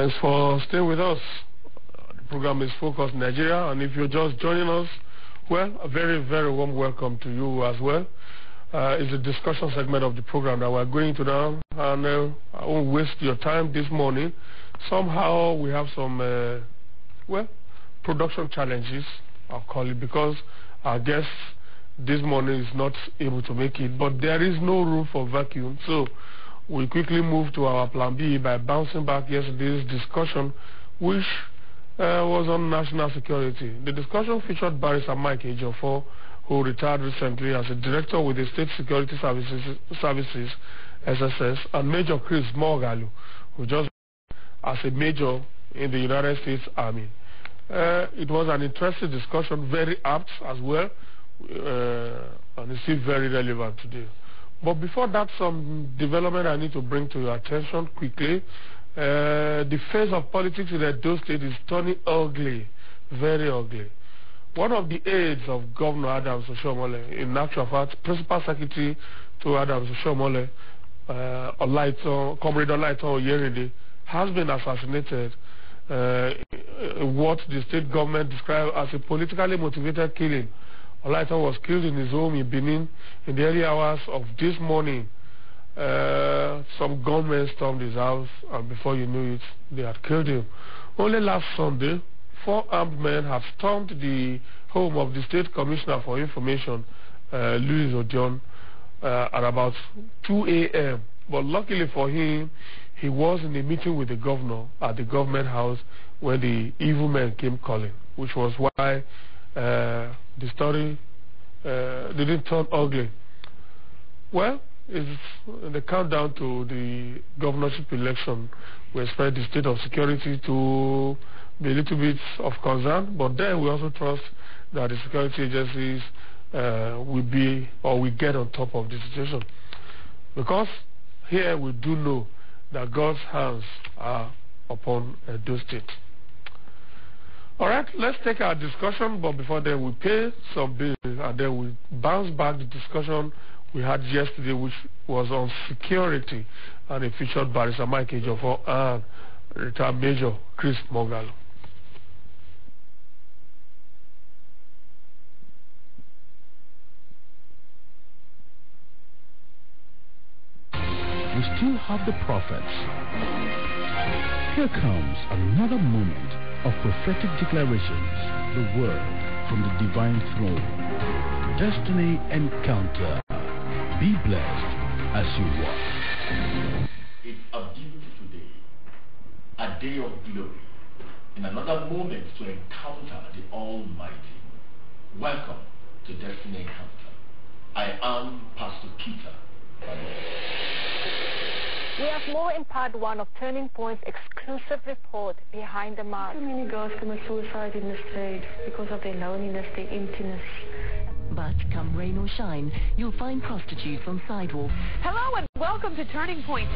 Thanks for staying with us. The program is Focus Nigeria, and if you're just joining us, well, a very, very warm welcome to you as well. It's a discussion segment of the program that we're going to now, and I won't waste your time this morning. Somehow we have some, production challenges, I'll call it, because our guest this morning is not able to make it, but there is no room for vacuum, so we quickly move to our plan B by bouncing back yesterday's discussion, which was on national security. The discussion featured Barrister Mike Ejiofor, who retired recently as a director with the State Security Services SSS, and Major Chris Morgalu, who just as a major in the United States Army. It was an interesting discussion, very apt as well, and it's still very relevant today. But before that, some development I need to bring to your attention quickly. The face of politics in Edo State is turning ugly, very ugly. One of the aides of Governor Adams Oshiomhole, in actual fact, Principal Secretary to Adams Oshiomhole, Comrade Olaitan Oyerinde, has been assassinated. What the state government described as a politically motivated killing. Olaitan was killed in his home in Benin in the early hours of this morning. Some gunmen stormed his house, and before you knew it, they had killed him. Only last Sunday, 4 armed men have stormed the home of the State Commissioner for Information, Louis Odion, at about 2 a.m. But luckily for him, he was in a meeting with the governor at the government house when the evil men came calling, which was why the story didn't turn ugly. Well, it's the countdown to the governorship election. We expect the state of security to be a little bit of concern, but then we also trust that the security agencies will get on top of the situation. Because here we do know that God's hands are upon Edo State. All right, let's take our discussion, but before then we pay some bills, and then we bounce back the discussion we had yesterday, which was on security, and it featured Barrister Mike Ejiofor and retired Major Chris Morgalu. We still have the prophets. Here comes another moment of prophetic declarations, the word from the divine throne. Destiny encounter. Be blessed as you walk. It's a beautiful day, a day of glory, and another moment to encounter the Almighty. Welcome to Destiny Encounter. I am Pastor Peter. We have more in part 1 of Turning Point's exclusive report, Behind the Mask. So many girls commit suicide in this trade because of their loneliness, their emptiness. But come rain or shine, you'll find prostitutes on sidewalks. Hello and welcome to Turning Point.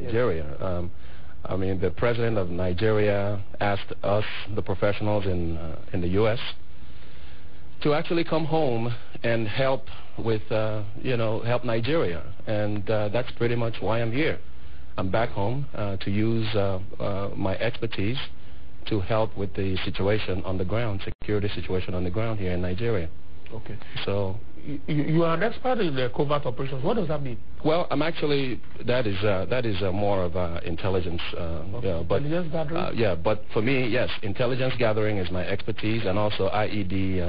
Nigeria. I mean, the president of Nigeria asked us, the professionals in the U.S., to actually come home and help with, help Nigeria. And that's pretty much why I'm here. I'm back home to use my expertise to help with the situation on the ground, security situation on the ground here in Nigeria. Okay. So you are an expert in covert operations. What does that mean? Well, I'm actually that is more of intelligence. Okay. But intelligence gathering. But for me, yes, intelligence gathering is my expertise, and also IED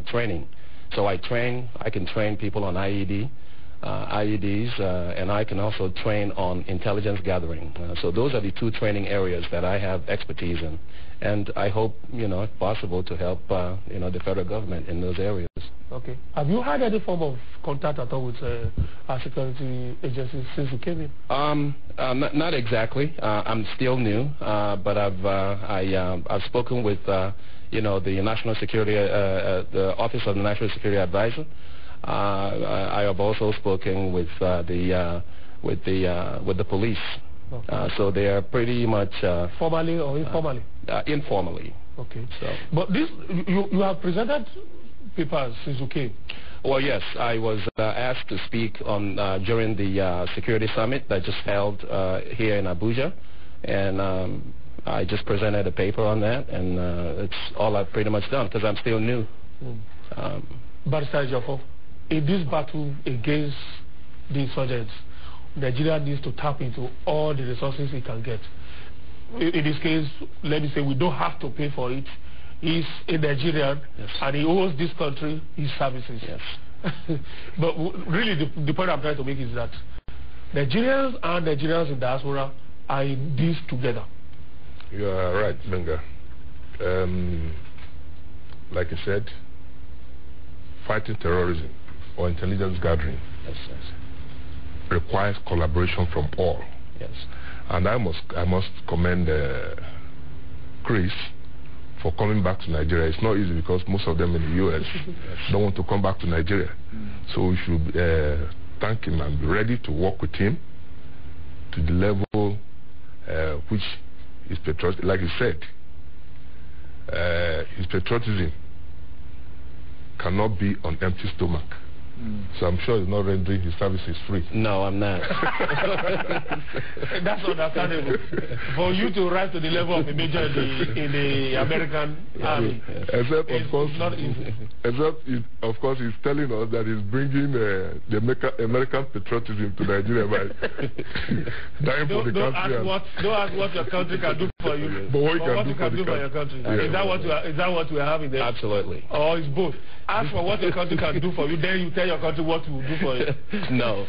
training. So I can train people on IEDs, and I can also train on intelligence gathering. So those are the 2 training areas that I have expertise in, and I hope, if possible, to help, the federal government in those areas. Okay. Have you had any form of contact at all with our security agencies since you came in? Not exactly. I'm still new, but I've spoken with, the National Security, the Office of the National Security Advisor. I have also spoken with the police. Okay. So they are pretty much formally or informally. Informally. Okay. So, but this you have presented papers since you came? Well, yes, I was asked to speak on during the security summit that just held here in Abuja, and I just presented a paper on that, and it's all I've pretty much done because I'm still new. Barrister Jafo, in this battle against the insurgents, Nigeria needs to tap into all the resources it can get. In this case, let me say we don't have to pay for it. He's a Nigerian, yes, and he owes this country his services. Yes. But really, the point I'm trying to make is that Nigerians and Nigerians in diaspora are in this together. You are right, Benga. Like you said, fighting terrorism or intelligence gathering, yes, requires collaboration from all. Yes. And I must commend Chris for coming back to Nigeria. It's not easy because most of them in the U.S. don't want to come back to Nigeria. So we should thank him and be ready to work with him to the level which is patriotic. Like he said, his patriotism cannot be on empty stomach. So I'm sure he's not rendering his services free. No, I'm not. That's understandable. For you to rise to the level of a major in the American army, except of course, not easy. Except, of course, he's telling us that he's bringing the American patriotism to Nigeria by dying for the country. Don't ask what your country can do for you, but what you can do for your country. Is that what we are having there? Absolutely. Or it's both. Ask for what your country can do for you, then you tell your country what to do for you. No.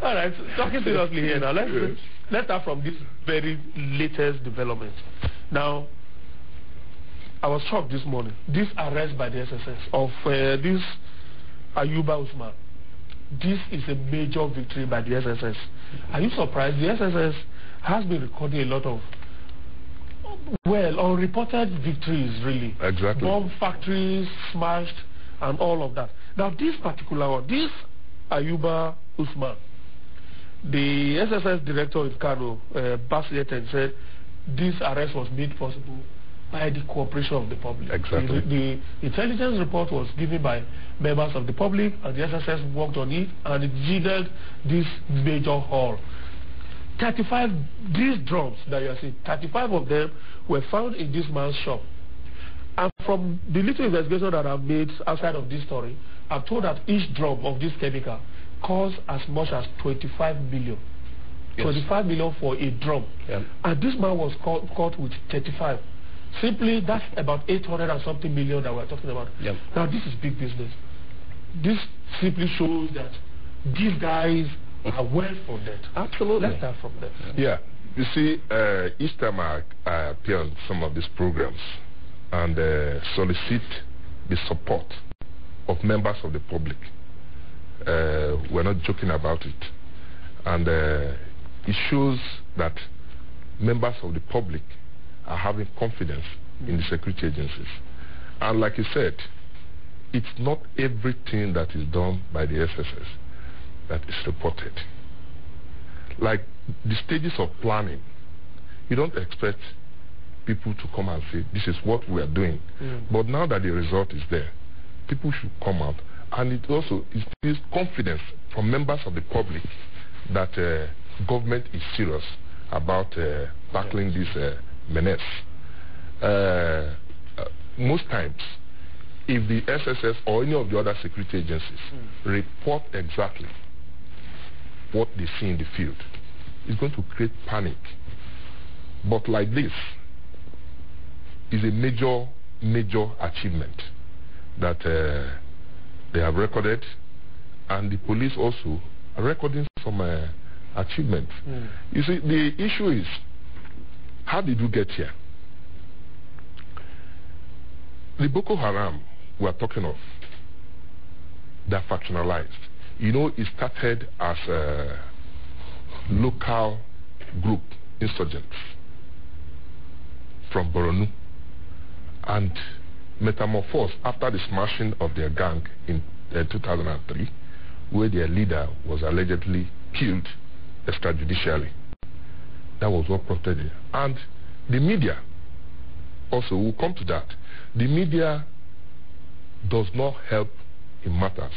All right, talking seriously here now, let's start from this very latest development. Now, I was shocked this morning. This arrest by the SSS of this Ayuba Usman. This is a major victory by the SSS. Are you surprised? The SSS has been recording a lot of unreported victories, really. Exactly. Bomb factories smashed and all of that. Now, this particular one, this Ayuba Usman, the SSS director in Kano, Basleten, said this arrest was made possible by the cooperation of the public. Exactly. The intelligence report was given by members of the public, and the SSS worked on it, and it yielded this major haul. 35, these drums that you are seeing, 35 of them were found in this man's shop. And from the little investigation that I've made outside of this story, I'm told that each drum of this chemical costs as much as 25 million. Yes. 25 million for a drum. Yeah. And this man was caught with 35. Simply, that's about 800 and something million that we're talking about. Yep. Now, this is big business. This simply shows that these guys are well funded. Absolutely. Let's start from there. Yeah. You see, each time I appear on some of these programs and solicit the support of members of the public, we're not joking about it. And it shows that members of the public are having confidence in the security agencies. And like you said, it's not everything that is done by the SSS that is reported. Like the stages of planning, you don't expect people to come and say, this is what we are doing. But now that the result is there, people should come out. And it also instills confidence from members of the public that government is serious about tackling this menace. Most times, if the SSS or any of the other security agencies report exactly what they see in the field, it's going to create panic. But like this is a major, major achievement that they have recorded, and the police also are recording some achievements. You see, the issue is, how did we get here? The Boko Haram we are talking of, they're factionalized. You know, it started as a local group, insurgents from Borno, and metamorphosed after the smashing of their gang in 2003, where their leader was allegedly killed extrajudicially. That was what prompted it. And the media also will come to that. The media does not help in matters.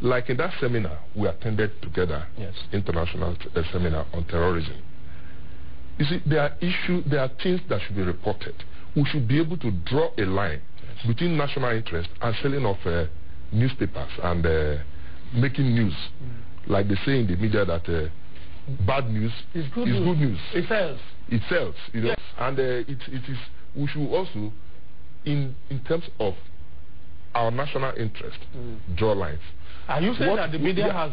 Like in that seminar we attended together, international seminar on terrorism. You see, there are things that should be reported. We should be able to draw a line between national interest and selling of newspapers and making news. Like they say in the media that bad news is good news. It sells. It sells, you know. Yes. And it is. We should also, in terms of our national interest, draw lines. Are you saying that the media has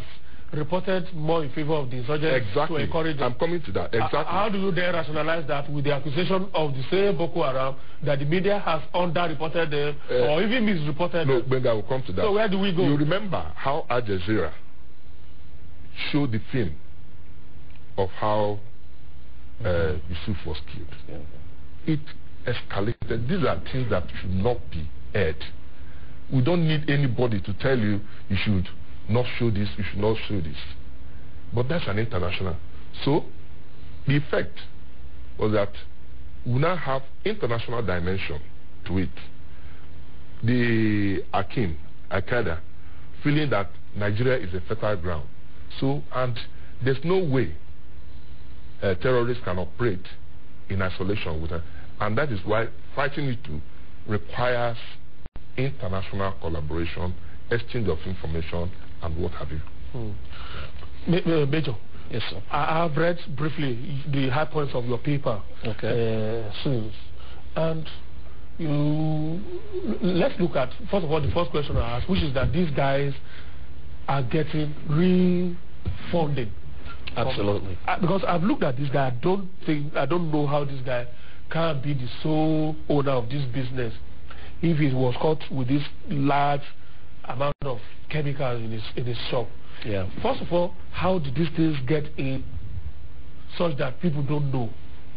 reported more in favor of the insurgents to encourage them? I'm coming to that. Exactly. How do you dare rationalize that with the accusation of the same Boko Haram that the media has underreported them or even misreported them? No, Benga, I will come to that. So where do we go? You remember how Al Jazeera showed the film of how Yusuf was killed. It escalated. These are things that should not be aired. We don't need anybody to tell you you should not show this, you should not show this. But that's an international. So the effect was that we now have international dimension to it. The Akim, Al-Qaeda, feeling that Nigeria is a fertile ground. So, and there's no way terrorists can operate in isolation with her. And that is why fighting it requires international collaboration, exchange of information, and what have you. Major. Yes, sir. I have read briefly the high points of your paper. Okay. Since. And let's look at, first of all, the first question I asked, which is that these guys are getting real funding. Absolutely. Because I've looked at this guy, I don't know how this guy can be the sole owner of this business if he was caught with this large amount of chemicals in his shop. Yeah. First of all, how did these things get in such that people don't know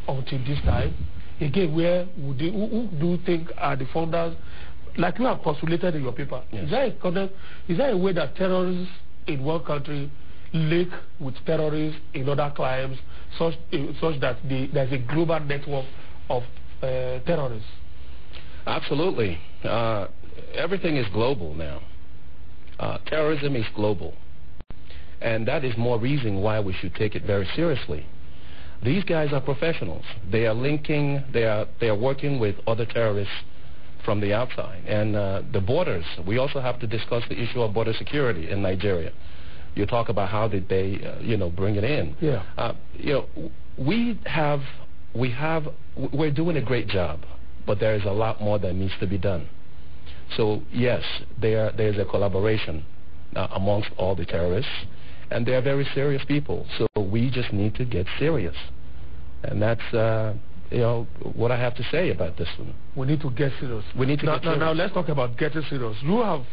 until this time? Again, who do you think are the founders? Like you have postulated in your paper, yes. Is there a way that terrorists in one country link with terrorists in other climes such that there's a global network of terrorists? Absolutely. Everything is global now. Terrorism is global. And that is more reason why we should take it very seriously. These guys are professionals. They are linking, they are working with other terrorists from the outside. And the borders, we also have to discuss the issue of border security in Nigeria. You talk about how did they, bring it in. Yeah. We're doing a great job, but there is a lot more that needs to be done. So yes, there's a collaboration amongst all the terrorists, and they are very serious people. So we just need to get serious, and that's what I have to say about this one. We need to get serious. We need to get serious. Now let's talk about getting serious. You have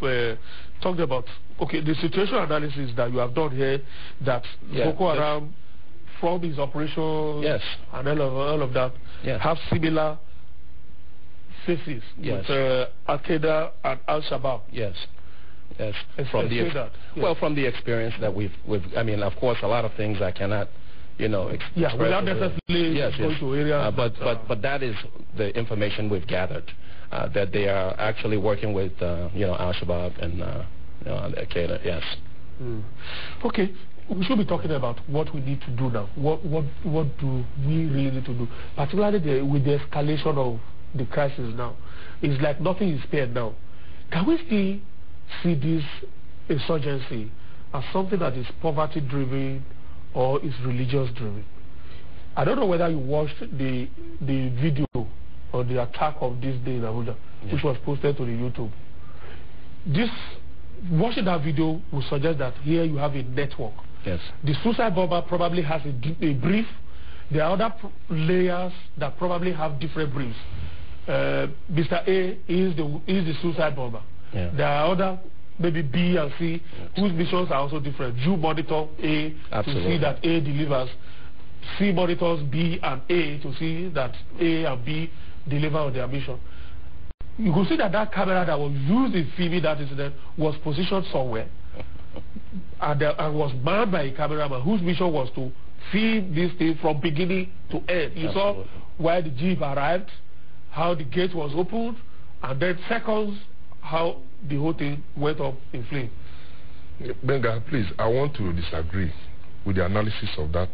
talked about the situational analysis that you have done here, that Boko Haram from his operation, yes, and all of that, yes, have similar faces, yes, with Al-Qaeda and Al-Shabaab. Yes. Yes. From the experience that we've I mean, of course, a lot of things I cannot, express. Without necessarily going to areas. But that is the information we've gathered, that they are actually working with, Al-Shabaab and Al-Qaeda. Yes. Okay. We should be talking about what we need to do now. What do we really need to do, particularly with the escalation of the crisis now? It's like nothing is spared now. Can we still see this insurgency as something that is poverty-driven or is religious-driven? I don't know whether you watched the video on the attack of this day in Abuja, which was posted to the YouTube. Watching that video will suggest that here you have a network. Yes. The suicide bomber probably has a brief. There are other layers that probably have different briefs. Mr. A is the suicide bomber. Yeah. There are other, maybe B and C, whose missions are also different. You monitor A Absolutely. to see that A delivers. C monitors B and A to see that A and B deliver on their mission. You can see that camera that was used in filming that incident was positioned somewhere and was manned by a cameraman whose mission was to film this thing from beginning to end. You saw where the jeep arrived, how the gate was opened, and then seconds how the whole thing went up in flame. Benga, please, I want to disagree with the analysis of that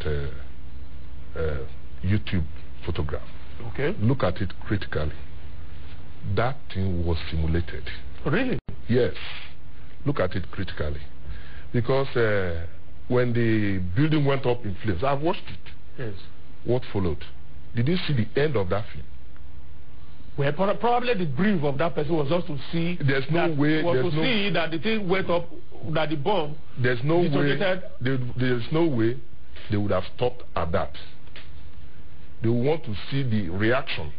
YouTube photograph. Okay. Look at it critically. That thing was simulated. Really? Yes. Look at it critically. Because when the building went up in flames, I've watched it. Yes. What followed? Did you see the end of that film? Well, probably the brief of that person was just to see. There's no way. See that the thing went up, that the bomb. There's no way. There's no way they would have stopped at that. They want to see the reaction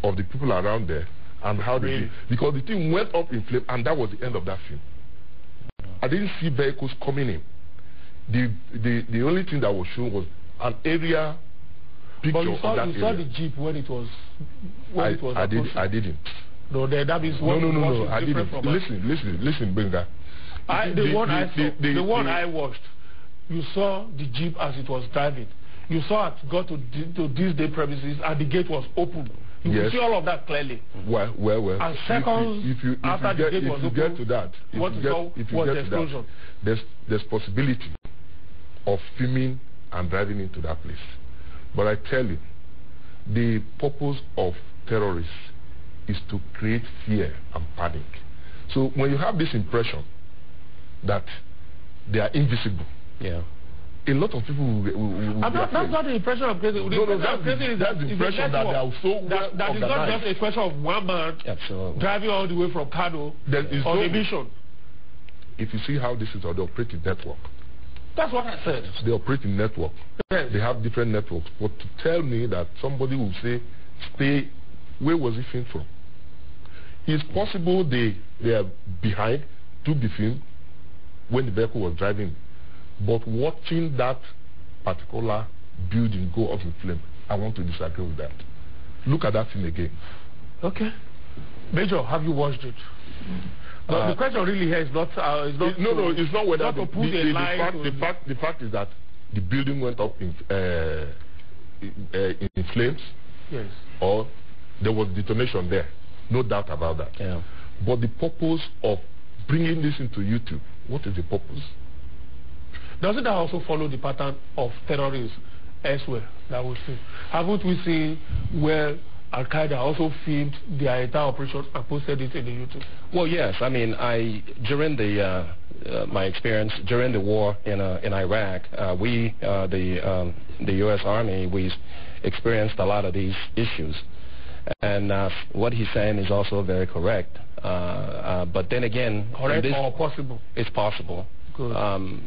of the people around there and how they did. Because the thing went up in flame, and that was the end of that film. I didn't see vehicles coming in. The only thing that was shown was an area picture but you saw, of that you area. Saw the jeep when it was I didn't. No, that is no, I didn't. From Listen, Benga. The one I watched, you saw the jeep as it was driving. You saw it got to these day premises and the gate was open. You yes. could see all of that clearly. Well. And seconds after the gate was open, get to that, what you saw was the explosion. There's possibility of filming and driving into that place. But I tell you, the purpose of terrorists is to create fear and panic. So when you have this impression that they are invisible, yeah, a lot of people will that's not the impression of crazy. That's the impression that they are so well that is not just a question of one man driving all the way from Kano on a mission. If you see how this is, they operate in network. That's what I said. They operate in network. Yes. They have different networks. But to tell me that somebody will say, stay, where was he filmed from? It's possible they are behind, took the film when the vehicle was driving. But watching that particular building go up in flame, I want to disagree with that. Look at that thing again. Okay. Major, have you watched it? The question really here is not... it's not whether... The fact is that the building went up in flames. Yes. Or there was detonation there. No doubt about that. Yeah. But the purpose of bringing this into YouTube, what is the purpose? Doesn't that also follow the pattern of terrorists elsewhere that we see? Haven't we seen where Al-Qaeda also filmed their entire operation and posted it in the YouTube? Well, yes. I mean, during my experience during the war in Iraq, the U.S. Army, we experienced a lot of these issues. And what he's saying is also very correct. But then again, correct or possible? It's possible. Good. And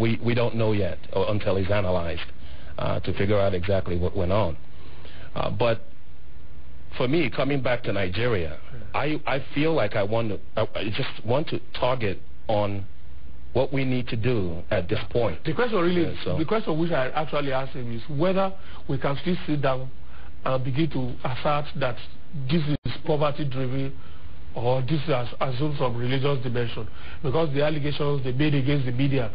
we don't know yet until it's analyzed to figure out exactly what went on. But for me, coming back to Nigeria, I feel like I just want to target on what we need to do at this point. The question the question which I actually asked him is whether we can still sit down and begin to assert that this is poverty-driven or this assumes some religious dimension, because the allegations they made against the media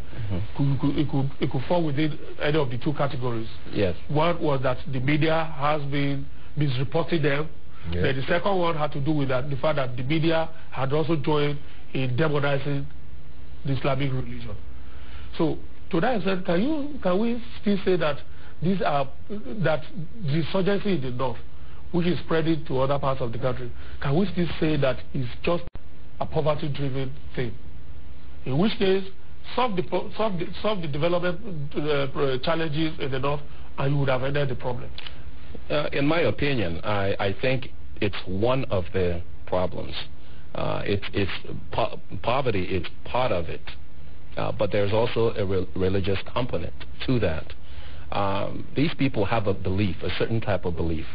it could fall within any of the two categories. Yes. One was that the media has been misreporting them. Yes. Then the second one had to do with the fact that the media had also joined in demonizing the Islamic religion. So to that extent, can we still say that that the insurgency in the north, which is spreading to other parts of the country, can we still say that it's just a poverty-driven thing? In which case, solve the development challenges in the north, and you would have ended the problem. In my opinion, I think it's one of the problems. Poverty is part of it, but there's also a religious component to that. These people have a belief, a certain type of belief,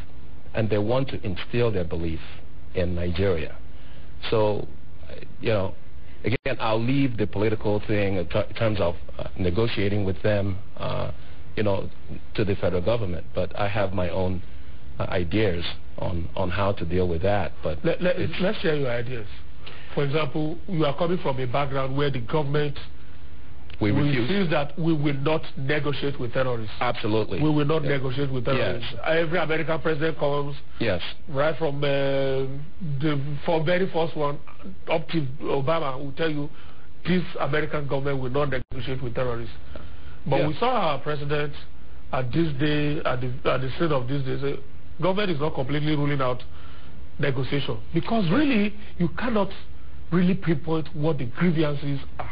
and they want to instill their belief in Nigeria. So, again, I'll leave the political thing in terms of negotiating with them, to the federal government. But I have my own ideas on how to deal with that. But let's share your ideas. For example, you are coming from a background where the government We refuse. Refuse that we will not negotiate with terrorists. Absolutely. We will not negotiate with terrorists. Yes. Every American president comes, yes, right from the very first one up to Obama, will tell you, this American government will not negotiate with terrorists. But we saw our president at this day, at the state of this day, say, government is not completely ruling out negotiation, because really you cannot really pinpoint what the grievances are.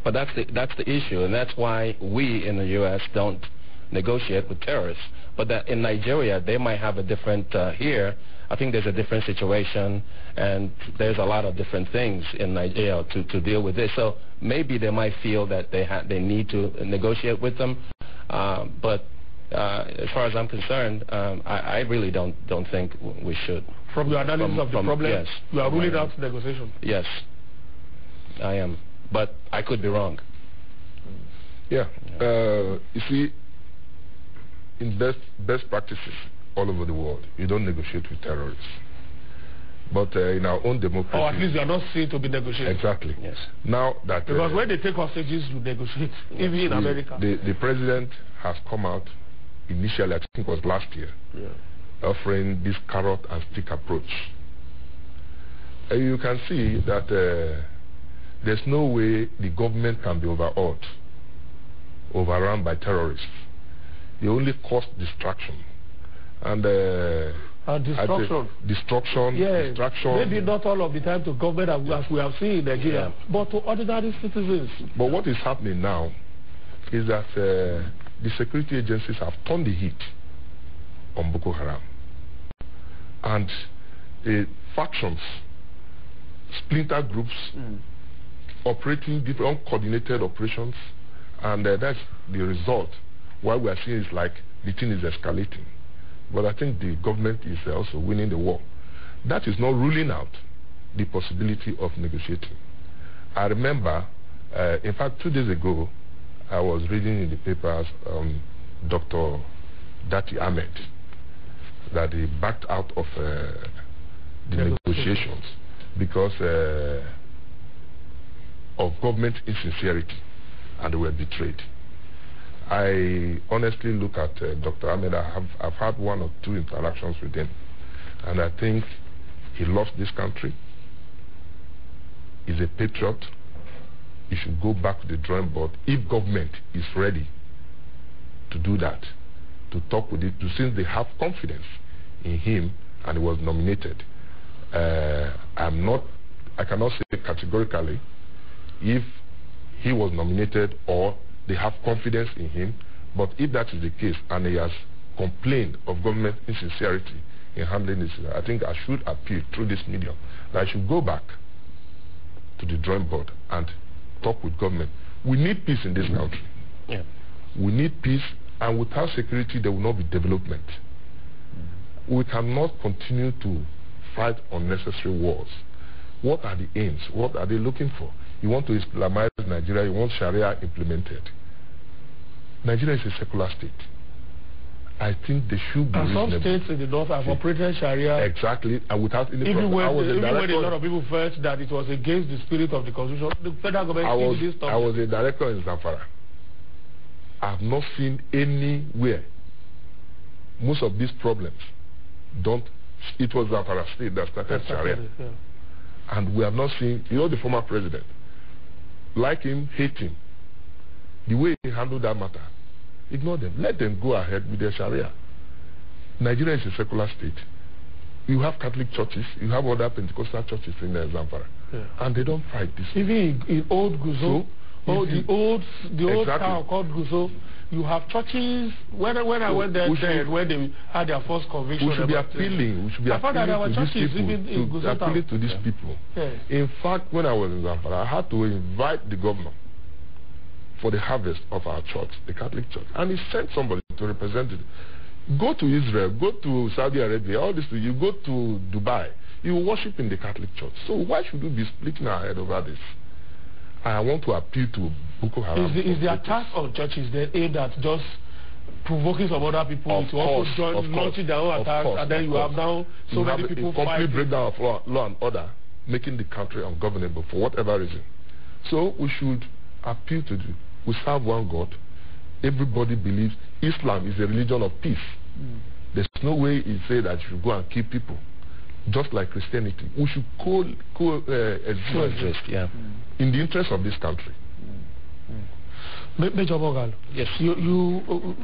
But that's the issue, and that's why we in the U.S. don't negotiate with terrorists. But that in Nigeria, they might have a different, here, I think there's a different situation, and there's a lot of different things in Nigeria to deal with this. So maybe they might feel that they need to negotiate with them. But as far as I'm concerned, I really don't think we should. From your analysis of the problem, yes, you are ruling out negotiation? Yes, I am. But I could be wrong. Yeah. You see, in best practices all over the world, you don't negotiate with terrorists. But in our own democracy... Or at least you are not seen to be negotiating. Exactly. Yes. Now that... Because when they take hostages, you negotiate, even in America. The president has come out, initially, I think it was last year, offering this carrot and stick approach. You can see that there's no way the government can be overawed, overrun by terrorists. They only cause distraction. And destruction. Distraction. Maybe not all of the time to government as we have seen in Nigeria, but to ordinary citizens. But what is happening now is that the security agencies have turned the heat on Boko Haram. And the factions, splinter groups, operating different uncoordinated operations, and that's the result. What we are seeing is like the thing is escalating. But I think the government is also winning the war. That is not ruling out the possibility of negotiating. I remember, in fact, 2 days ago, I was reading in the papers Dr. Dati Ahmed, that he backed out of the negotiations because of government insincerity, and they were betrayed. I honestly look at Dr. Ahmed. I've had 1 or 2 interactions with him, and I think he loves this country. He's a patriot. He should go back to the drawing board if government is ready to do that, to talk with it, since they have confidence in him and he was nominated. I cannot say categorically if he was nominated or they have confidence in him, but if that is the case and he has complained of government insincerity in handling this, I think I should appeal through this medium that I should go back to the drawing board and talk with government. We need peace in this country. Yeah. We need peace, and without security there will not be development. We cannot continue to fight unnecessary wars. What are the aims? What are they looking for? You want to Islamize Nigeria, you want Sharia implemented. Nigeria is a secular state. I think they should be reasonable. Some states in the north have operated Sharia. Exactly, and without any even problem. When a lot of people felt that it was against the spirit of the constitution, the federal government I was a director in Zamfara. I have not seen anywhere most of these problems don't. It was Zamfara state that started Sharia. And we have not seen, the former president, like him, hate him, the way he handled that matter, ignore them. Let them go ahead with their Sharia. Nigeria is a secular state. You have Catholic churches, you have other Pentecostal churches in Zamfara, and they don't fight this. Even in Old Guzo, the old town called Guzo, you have churches. When I went there, when they had their first conviction, we should be appealing. We should be appealing to these people. In fact, when I was in Zamfara, I had to invite the governor for the harvest of our church, the Catholic church, and he sent somebody to represent it. Go to Israel, go to Saudi Arabia, all this. You go to Dubai, you worship in the Catholic church. So why should we be splitting our head over this? I want to appeal to Boko Haram. Is the attack on churches then aimed at just provoking some other people to also join launching their own attacks, and then you have now so many people fighting? Complete breakdown of law and order, making the country ungovernable for whatever reason. So we should appeal to we serve one God. Everybody believes Islam is a religion of peace. There's no way it say that you should go and kill people, just like Christianity. We should coexist in the interest of this country. Major Morgan, yes, you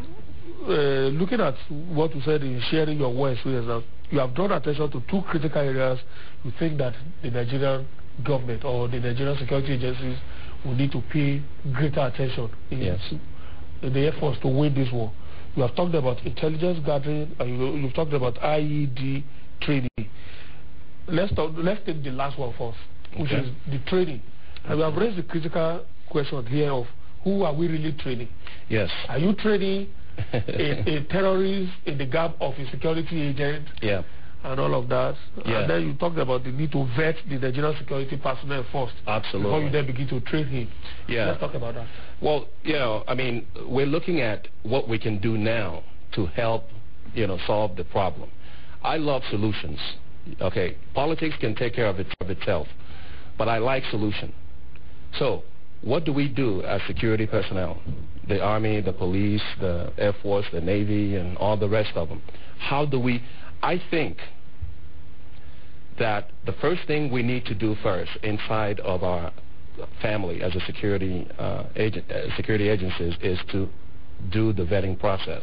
looking at what you said in sharing your words with us, you have drawn attention to two critical areas you think that the Nigerian government or the Nigerian security agencies will need to pay greater attention in the efforts to win this war. You have talked about intelligence gathering, and you've talked about IED training. Let's take the last one first, which is the training. And we have raised the critical question here of who are we really training? Yes. Are you training a terrorist in the gap of a security agent? Yeah. And all of that. Yeah. And then you talked about the need to vet the Nigerian security personnel first. Absolutely. Before you then begin to train him. Yeah. Let's talk about that. Well, I mean, we're looking at what we can do now to help, solve the problem. I love solutions. Okay, politics can take care of itself, but I like solution. So, what do we do as security personnel? The Army, the police, the Air Force, the Navy, and all the rest of them. How do we... I think that the first thing we need to do first inside of our family as a security agencies is to do the vetting process.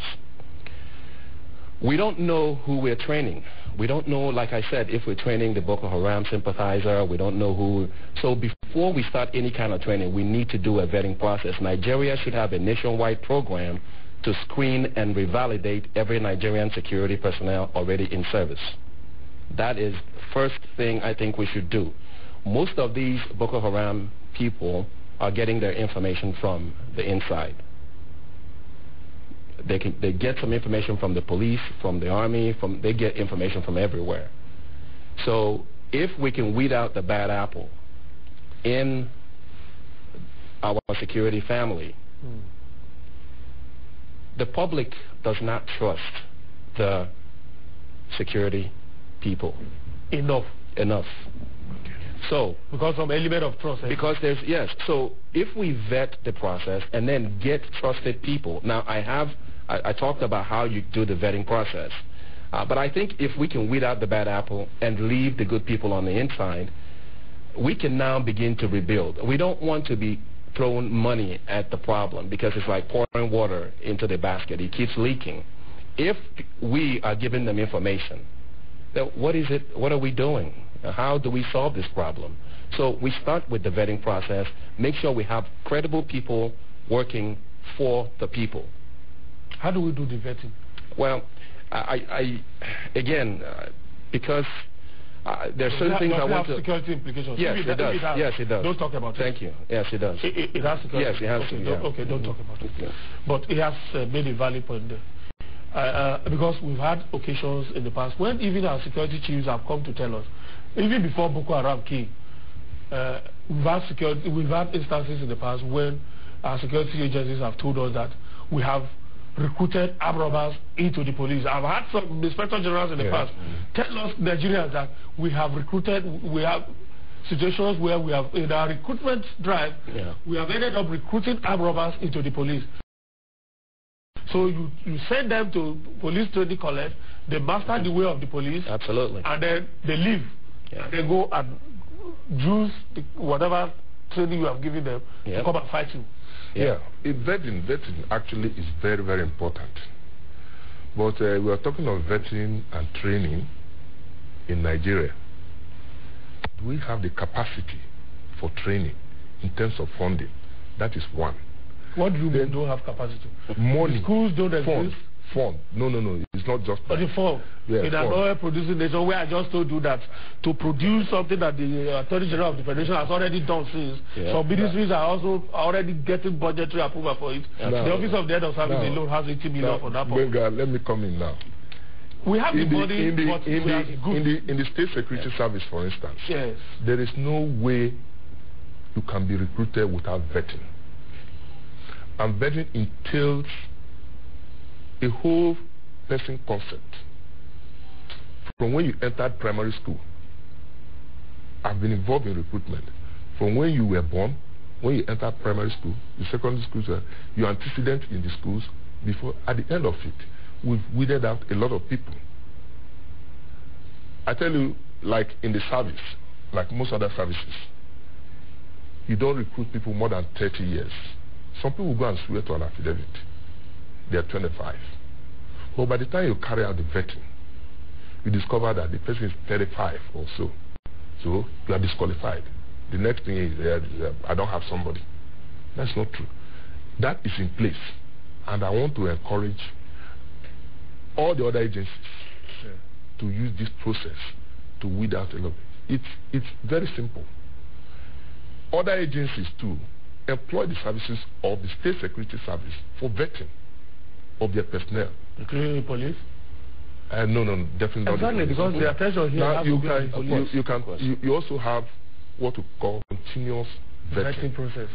We don't know who we're training. We don't know, like I said, if we're training the Boko Haram sympathizer. We don't know who. So before we start any kind of training, we need to do a vetting process. Nigeria should have a nationwide program to screen and revalidate every Nigerian security personnel already in service. That is the first thing I think we should do. Most of these Boko Haram people are getting their information from the inside. They get some information from the police, from the army, they get information from everywhere. So if we can weed out the bad apple in our security family, the public does not trust the security people enough. So because of element of trust. Because there's So if we vet the process and then get trusted people. Now I talked about how you do the vetting process, but I think if we can weed out the bad apple and leave the good people on the inside, we can now begin to rebuild. We don't want to be throwing money at the problem because it's like pouring water into the basket. It keeps leaking. If we are giving them information, then what is it? What are we doing? How do we solve this problem? So we start with the vetting process, make sure we have credible people working for the people. How do we do the vetting? Well, because there's certain things I want to... security implications? Yes, it does. Yes, it does. Don't talk about it. Thank you. Yes, it does. It has security. Yes, it has to. Okay, don't talk about it. Yeah. But it has made a valid point there. Because we've had occasions in the past when even our security chiefs have come to tell us, even before Boko Haram came, we've had instances in the past when our security agencies have told us that we have recruited armed robbers into the police. I've had some inspector generals in the past tell us Nigerians that we have situations where we have, in our recruitment drive, we have ended up recruiting armed robbers into the police. So you send them to police training college, they master the way of the police. Absolutely. And then they leave. And they go and use whatever training you have given them to come and fight you. Vetting actually is very, very important. But we are talking of vetting and training in Nigeria. Do we have the capacity for training in terms of funding? That is one. What do you mean don't have capacity? Money. The schools don't exist? Fund. No. It's not just that. But the fund. In an oil producing nation where I just told you that to produce something that the Attorney General of the Federation has already done since, some ministries are also already getting budgetary approval for it. The Office of the Head of Service alone has 80 million for that. Let me come in now. We have the money, but we are good. In the State Security Service, for instance, there is no way you can be recruited without vetting. And vetting entails a whole person concept. From when you entered primary school, I've been involved in recruitment. From when you were born, when you enter primary school, the secondary schools, you're antecedent in the schools. Before, at the end of it, we've weeded out a lot of people. I tell you, like in the service, like most other services, you don't recruit people more than 30 years. Some people go and swear to an affidavit. They are 25. But by the time you carry out the vetting, you discover that the person is 35 or so. So you are disqualified. The next thing is, I don't have somebody. That's not true. That is in place. And I want to encourage all the other agencies to use this process to weed out a lot. It's very simple. Other agencies too employ the services of the State Security Service for vetting of their personnel. Including the police? No, definitely not. Exactly, because the attention here now has you to can you also have what we call continuous vetting process.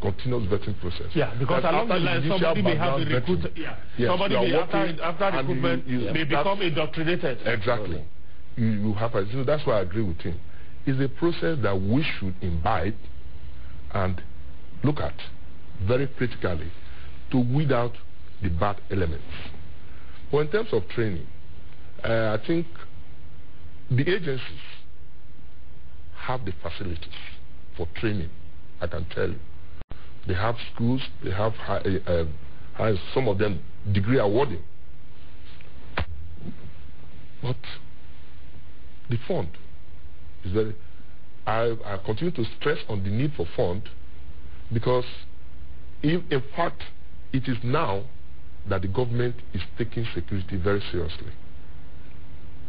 Continuous vetting process. Yeah, because along the line somebody may have to recruit. Yes, somebody may after recruitment may become indoctrinated. Exactly. You have so that's why I agree with him. It's a process that we should imbibe and look at very critically to weed out the bad elements. But in terms of training, I think the agencies have the facilities for training. I can tell you. They have schools, they have some of them degree awarding. But the fund is very... I continue to stress on the need for fund because if, in fact, it is now that the government is taking security very seriously.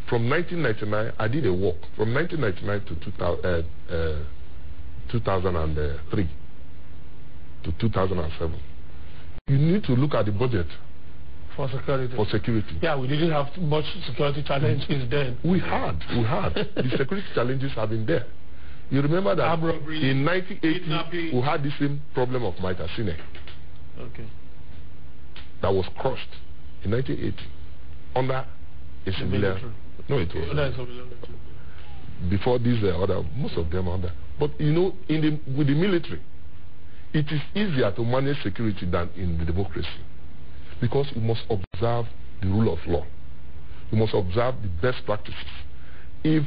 From 1999, I did a walk. From 1999 to 2003 to 2007. You need to look at the budget for security. Yeah, we didn't have much security challenges then. We had. The security challenges have been there. You remember that in 1980 we had the same problem of Maitasine. Okay. That was crushed in 1980 under a civilian. No, it was before these other, most of them under. But you know, with the military, it is easier to manage security than in the democracy because you must observe the rule of law. You must observe the best practices. If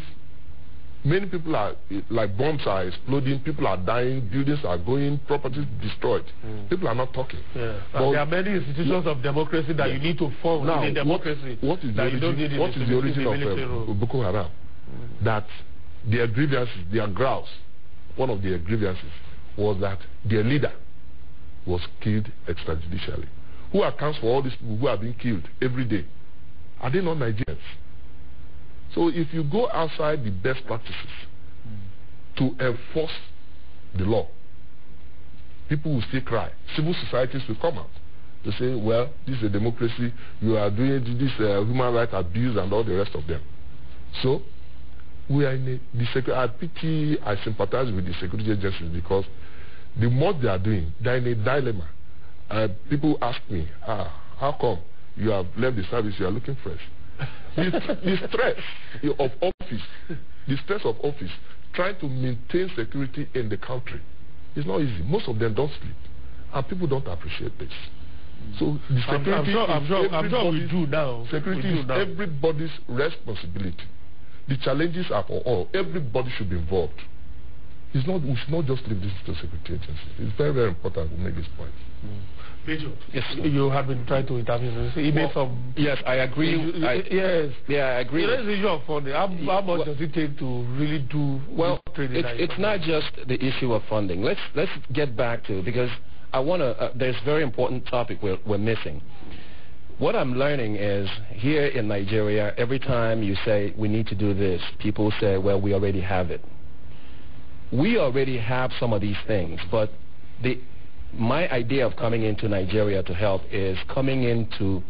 many people are, like bombs are exploding, people are dying, buildings are going, properties destroyed, people are not talking. Yeah. But there are many institutions of democracy that you need to form in a democracy. What is the origin of Boko Haram? That their grievances, their grouse, one of their grievances was that their leader was killed extrajudicially. Who accounts for all these people who are being killed every day? Are they not Nigerians? So if you go outside the best practices to enforce the law, people will still cry. Civil societies will come out to say, well, this is a democracy, you are doing this human rights abuse and all the rest of them. So we are in I pity, I sympathize with the security agencies because the more they are doing, they are in a dilemma. People ask me, how come you have left the service, you are looking fresh? The stress of office, trying to maintain security in the country is not easy. Most of them don't sleep, and people don't appreciate this. So the security I'm sure we do now. Security is everybody's responsibility. The challenges are for all. Everybody should be involved. We should not just leave this to security agencies. It's very, very important to make this point. Yes, you have been trying to intervene. Yes, I agree. I agree. There is the issue of funding. How much does it take to really do training? It's not just the issue of funding. Let's get back to, because I want to. There's a very important topic we're missing. What I'm learning is here in Nigeria, every time you say we need to do this, people say, well, we already have it. We already have some of these things, but my idea of coming into Nigeria to help is coming in to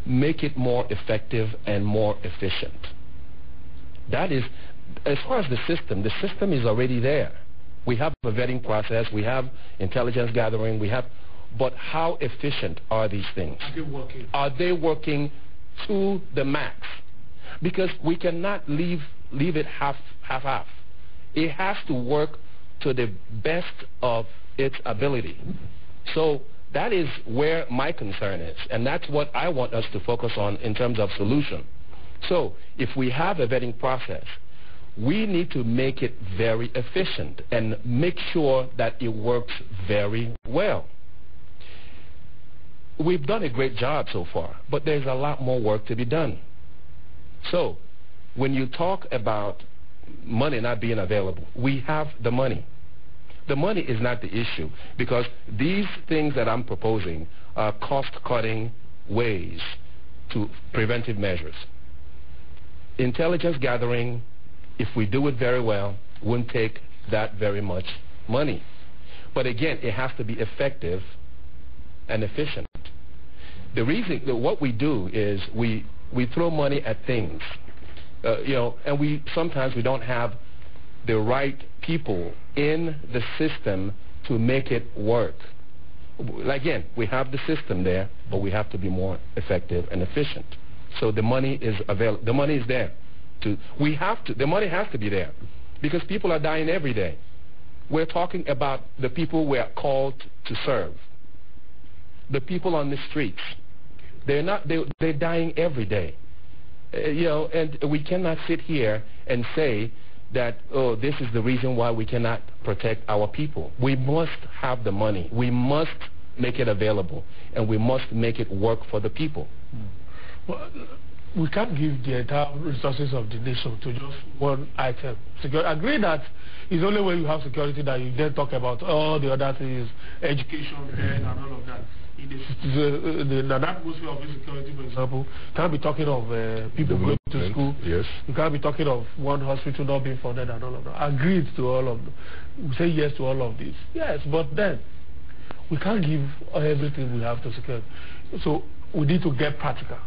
make it more effective and more efficient. That is, as far as the system is already there. We have a vetting process, we have intelligence gathering, but how efficient are these things? Are they working? Are they working to the max? Because we cannot leave it half-half. It has to work to the best of its ability. So that is where my concern is, and that's what I want us to focus on in terms of solution. So if we have a vetting process, we need to make it very efficient and make sure that it works very well. We've done a great job so far, but there's a lot more work to be done. So when you talk about money not being available, we have the money. The money is not the issue, because these things that I'm proposing are cost-cutting ways to preventive measures. Intelligence gathering, if we do it very well, wouldn't take that very much money. But again, it has to be effective and efficient. The reason that what we do is we throw money at things, and sometimes we don't have the right people in the system to make it work. Again, we have the system there, but we have to be more effective and efficient. So the money is available. The money is there. The money has to be there, because people are dying every day. We're talking about the people we're called to serve. The people on the streets. They're dying every day. And we cannot sit here and say that, oh, this is the reason why we cannot protect our people. We must have the money. We must make it available, and we must make it work for the people. Well, we can't give the entire resources of the nation to just one item. I agree that it's only when you have security that you then talk about all the other things, education, health, and all of that. In the atmosphere of insecurity, for example, you can't be talking of people going to school. Yes. You can't be talking of one hospital not being funded and all of that. Agreed to all of them. We say yes to all of this. Yes, but then we can't give everything we have to security. So we need to get practical.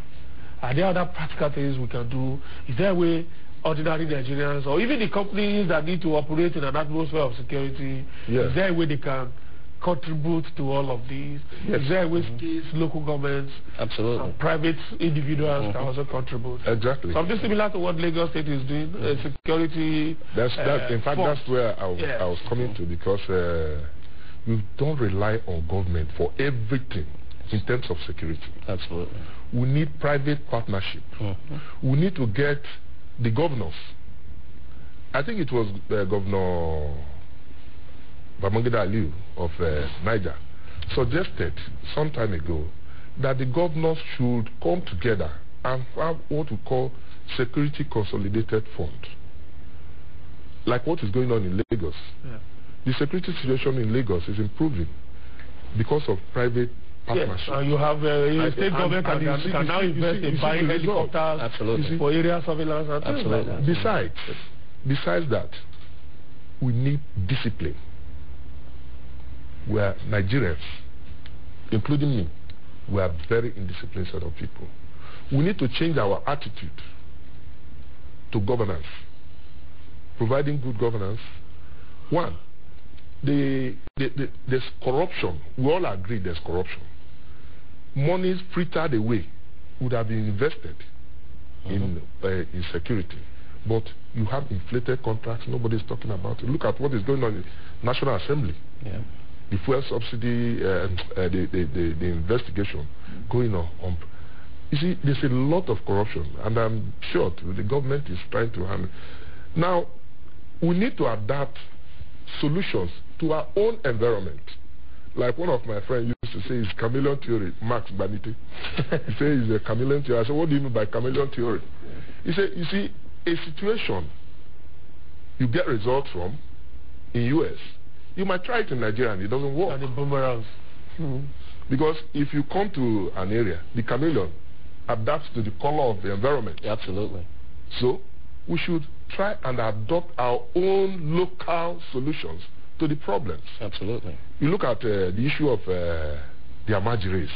Are there other practical things we can do? Is there a way ordinary Nigerians, or even the companies that need to operate in an atmosphere of security, is there a way they can contribute to all of these? Yes. Is there a way states, local governments, absolutely, private individuals can also contribute? Exactly. Something similar to what Lagos State is doing, security. In fact, that's where I was coming to, because we don't rely on government for everything in terms of security. Absolutely. We need private partnership. We need to get the governors. I think it was Governor Babangida Aliyu of Niger suggested some time ago that the governors should come together and have what we call security consolidated fund, like what is going on in Lagos. The security situation in Lagos is improving because of private partnership. Yes, you have state government can now invest in buying helicopters for area surveillance and things like that. Besides that, we need discipline. We are Nigerians, including me, we are very indisciplined set of people. We need to change our attitude to governance, providing good governance. One, there's corruption. We all agree there's corruption. Monies frittered away would have been invested in security. But you have inflated contracts, nobody's talking about it. Look at what is going on in National Assembly. The fuel subsidy, the investigation going on. You see, there's a lot of corruption, and I'm sure the government is trying to handle. Now, we need to adapt solutions to our own environment. Like one of my friends used to say, it's chameleon theory, Max Baniti. He says it's a chameleon theory. I said, what do you mean by chameleon theory? He said, you see, a situation you get results from in US, you might try it in Nigeria and it doesn't work. And the boomerangs. Because if you come to an area, the chameleon adapts to the color of the environment. Absolutely. So we should try and adopt our own local solutions to the problems. Absolutely. You look at the issue of the Amaji race.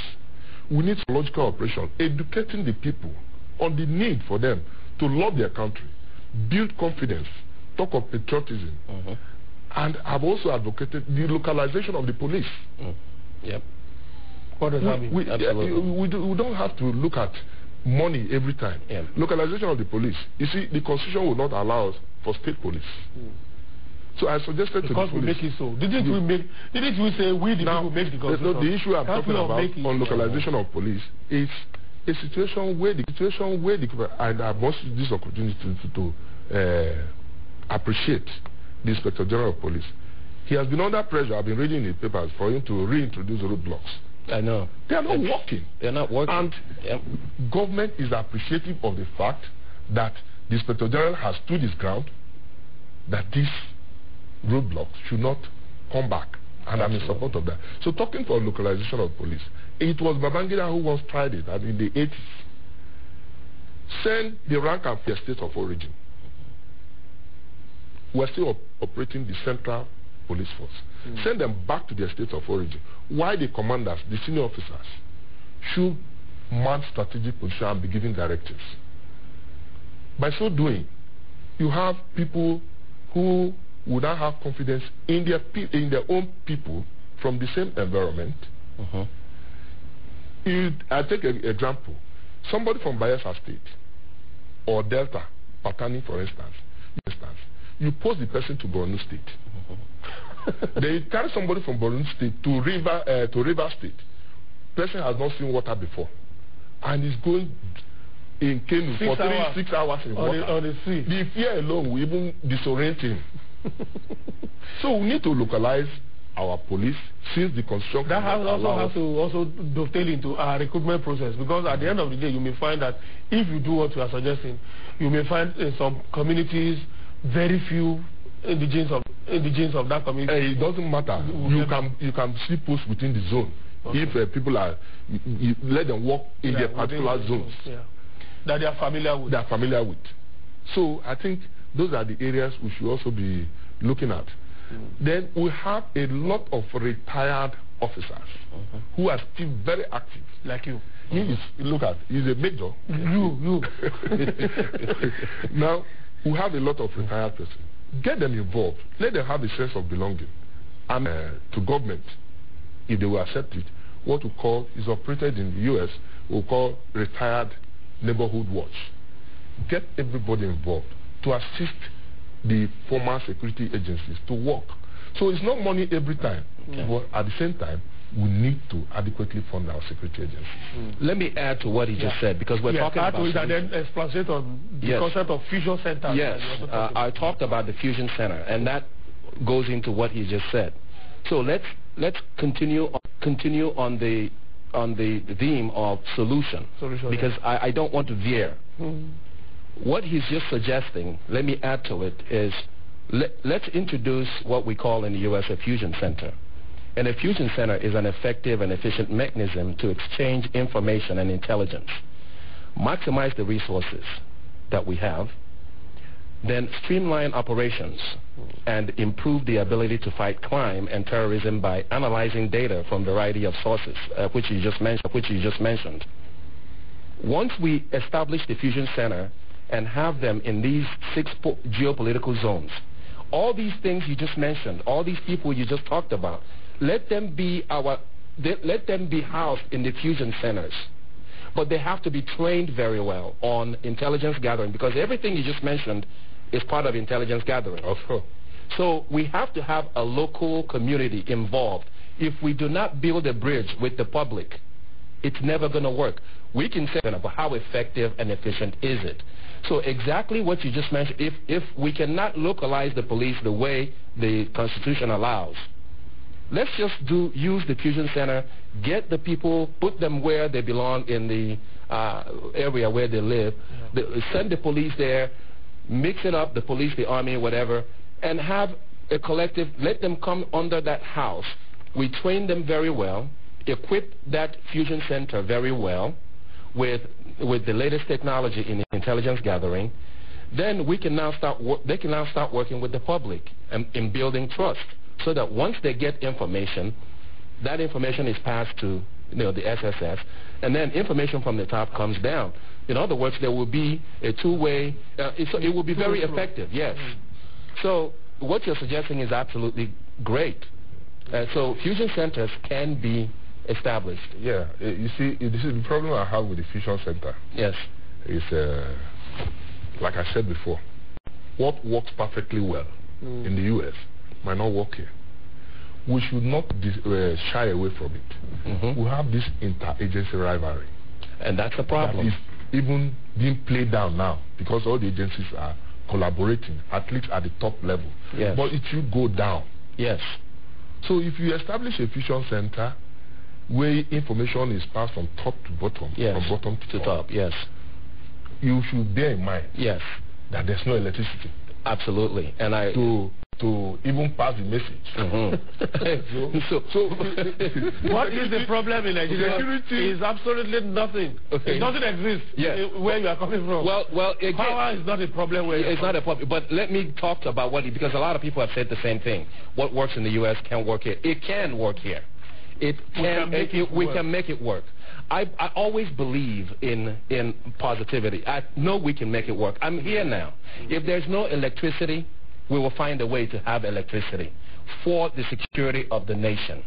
We need logical operation, educating the people on the need for them to love their country, build confidence, talk of patriotism, and have also advocated the localization of the police. Yep. What does that mean? We don't have to look at money every time. Localization of the police. You see, the Constitution will not allow us for state police. So I suggested because to the we make it so. Didn't we say we the people make the constitution? The issue I'm talking about on localization of police is a situation where and I must use this opportunity to appreciate the Inspector General of Police. He has been under pressure. I've been reading the papers for him to reintroduce roadblocks. I know. They are not working. They're not working. And government is appreciative of the fact that the Inspector General has stood his ground that these roadblocks should not come back. And I'm in support of that. So talking for localization of police, it was Babangida who once tried it, and in the 80s. Send the rank and file state of origin. We're still operating the central police force. Send them back to their state of origin. Why the commanders, the senior officers, should mount strategic position and be giving directives. By so doing, you have people who would not have confidence in their own people from the same environment. I take an example. Somebody from Bayelsa State or Delta, Patani for instance, you post the person to Borno State. They carry somebody from Borno State to River State. Person has not seen water before, and is going in canoe for 6 hours in water. On the sea. The fear alone will even disorient him. So we need to localize our police since the construction. That also has to dovetail into our recruitment process, because at the end of the day you may find that if you do what you are suggesting, you may find in some communities very few indigenes of that community. It doesn't matter. You can see posts within the zone. If people are, you let them work in their particular zones that they are familiar with. So I think those are the areas we should also be looking at. Then we have a lot of retired officers who are still very active. Like you. He's a major. You. Now, we have a lot of retired persons. Get them involved. Let them have a sense of belonging. And to government, if they will accept it, what we call is operated in the U.S., we call retired neighborhood watch. Get everybody involved to assist the former security agencies to work. So it's not money every time, but at the same time, we need to adequately fund our security agencies. Let me add to what he just said, because we're talking about... and then explicit on the concept of fusion center. Yes, I talked about the fusion center, and that goes into what he just said. So let's continue on the theme of solution because I don't want to veer. What he's just suggesting, let me add to it, is let's introduce what we call in the U.S. a fusion center. And a fusion center is an effective and efficient mechanism to exchange information and intelligence, maximize the resources that we have, then streamline operations and improve the ability to fight crime and terrorism by analyzing data from a variety of sources, which you just mentioned. Once we establish the fusion center and have them in these 6 geopolitical zones, all these things you just mentioned, all these people you just talked about, let them be housed in the fusion centers. But they have to be trained very well on intelligence gathering, because everything you just mentioned is part of intelligence gathering. Of course. So we have to have a local community involved. If we do not build a bridge with the public, it's never going to work. We can say, but how effective and efficient is it? So exactly what you just mentioned, if we cannot localize the police the way the Constitution allows, let's just use the fusion center, get the people, put them where they belong in the area where they live, send the police there, mix it up, the police, the army, whatever, and have a collective, let them come under that house. We train them very well, equip that fusion center very well with the latest technology in intelligence gathering. Then we can now they can now start working with the public in building trust, so that once they get information, that information is passed to the SSS, and then information from the top comes down. In other words, there will be a two-way, it will be very effective, yes. So what you're suggesting is absolutely great. So fusion centers can be established. Yeah, you see, this is the problem I have with the fusion center. Yes. It's, like I said before, what works perfectly well in the U.S. might not work here. We should not shy away from it. We have this interagency rivalry. And that's the problem. That is even being played down now because all the agencies are collaborating, at least at the top level. Yes. But it should go down. Yes. So if you establish a fusion center where information is passed from top to bottom, yes, from bottom to top, yes, you should bear in mind, yes, that there's no electricity. Absolutely, and to even pass the message. So what is the problem in Nigeria? Security is absolutely nothing. Okay. It doesn't exist. Yes. Where you are coming from. Well, again, power is not a problem. It's not a problem. But let me talk about because a lot of people have said the same thing. What works in the U.S. can't work here. It can work here. We can make it work. I always believe in positivity. I know we can make it work. I'm here now. If there's no electricity, we will find a way to have electricity for the security of the nation.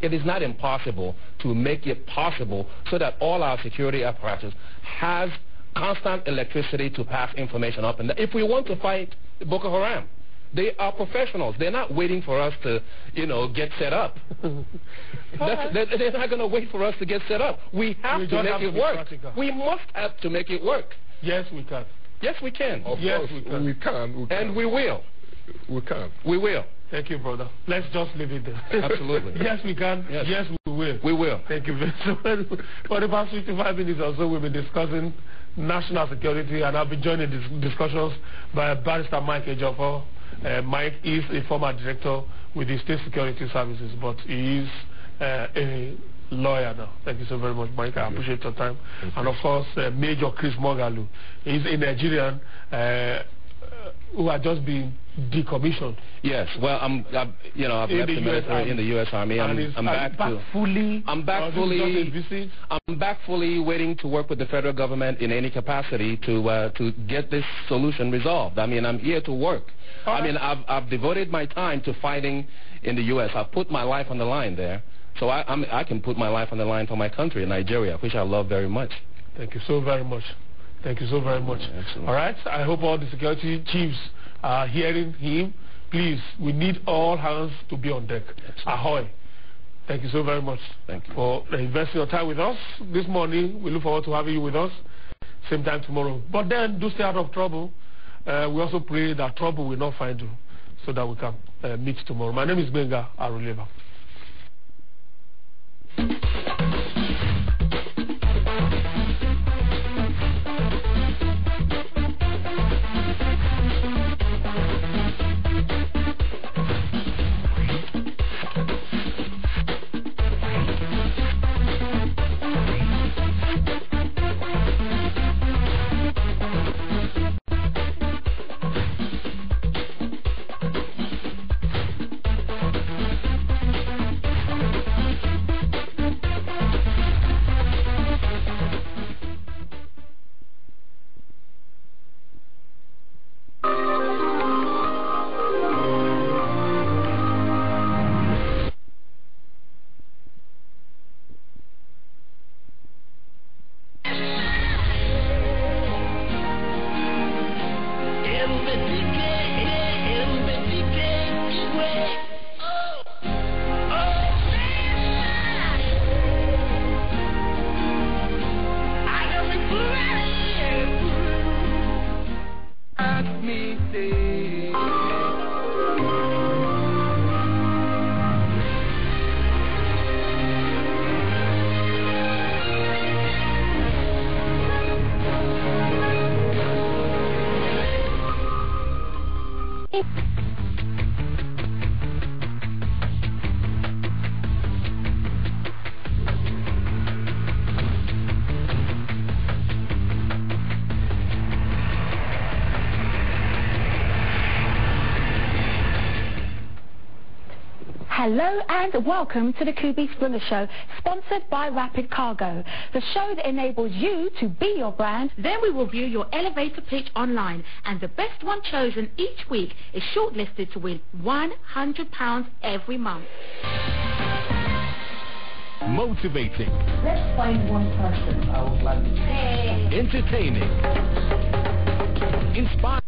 It is not impossible to make it possible so that all our security apparatus has constant electricity to pass information up. And if we want to fight Boko Haram, they are professionals. They're not waiting for us to, get set up. They're not going to wait for us to get set up. We have to make it work. Practical. We must have to make it work. Yes, we can. Yes, we can. Of course, we can. And we will. We can. We will. Thank you, brother. Let's just leave it there. Absolutely. Yes, we can. Yes, we will. We will. Thank you very much. For the past 55 minutes or so, we've been discussing national security, and I've been joined in discussions by Barrister Mike Ejiofor. Mike is a former director with the State Security Services, but he is a lawyer now. Thank you so very much, Mike. I appreciate your time. And of course, Major Chris Mogalu. He's a Nigerian who had just been decommissioned. Yes, well, I've left the military in the U.S. Army. I'm back fully waiting to work with the federal government in any capacity to get this solution resolved. I mean, I'm here to work. I mean, I've devoted my time to fighting in the U.S. I've put my life on the line there, so I can put my life on the line for my country, Nigeria, which I love very much. Thank you so very much. Thank you so very much. Excellent. All right. I hope all the security chiefs are hearing him. Please, we need all hands to be on deck. Excellent. Ahoy. Thank you so very much. Thank you for investing your time with us this morning. We look forward to having you with us same time tomorrow. But then, do stay out of trouble. We also pray that trouble will not find you, so that we can meet tomorrow. My name is Benga Aruleva. Hello and welcome to the Kubi Springer Show, sponsored by Rapid Cargo, the show that enables you to be your brand. Then we will view your elevator pitch online, and the best one chosen each week is shortlisted to win £100 every month. Motivating. Let's find one person I would like to say. Entertaining. Inspiring.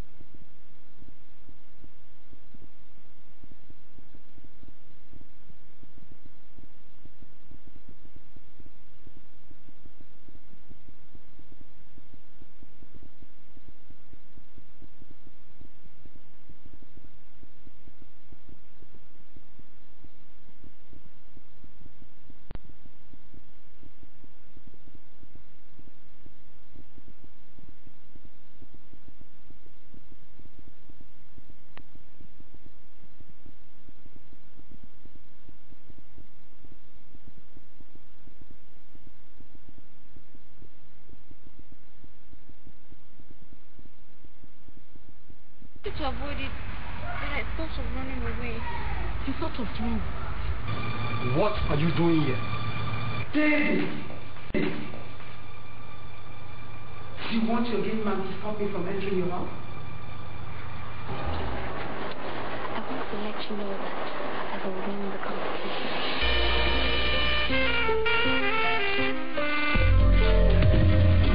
to avoid it. Then I thought of running away. You thought of me? What are you doing here? David! You want your game man to stop me from entering your house? I want to let you know that I will win the competition.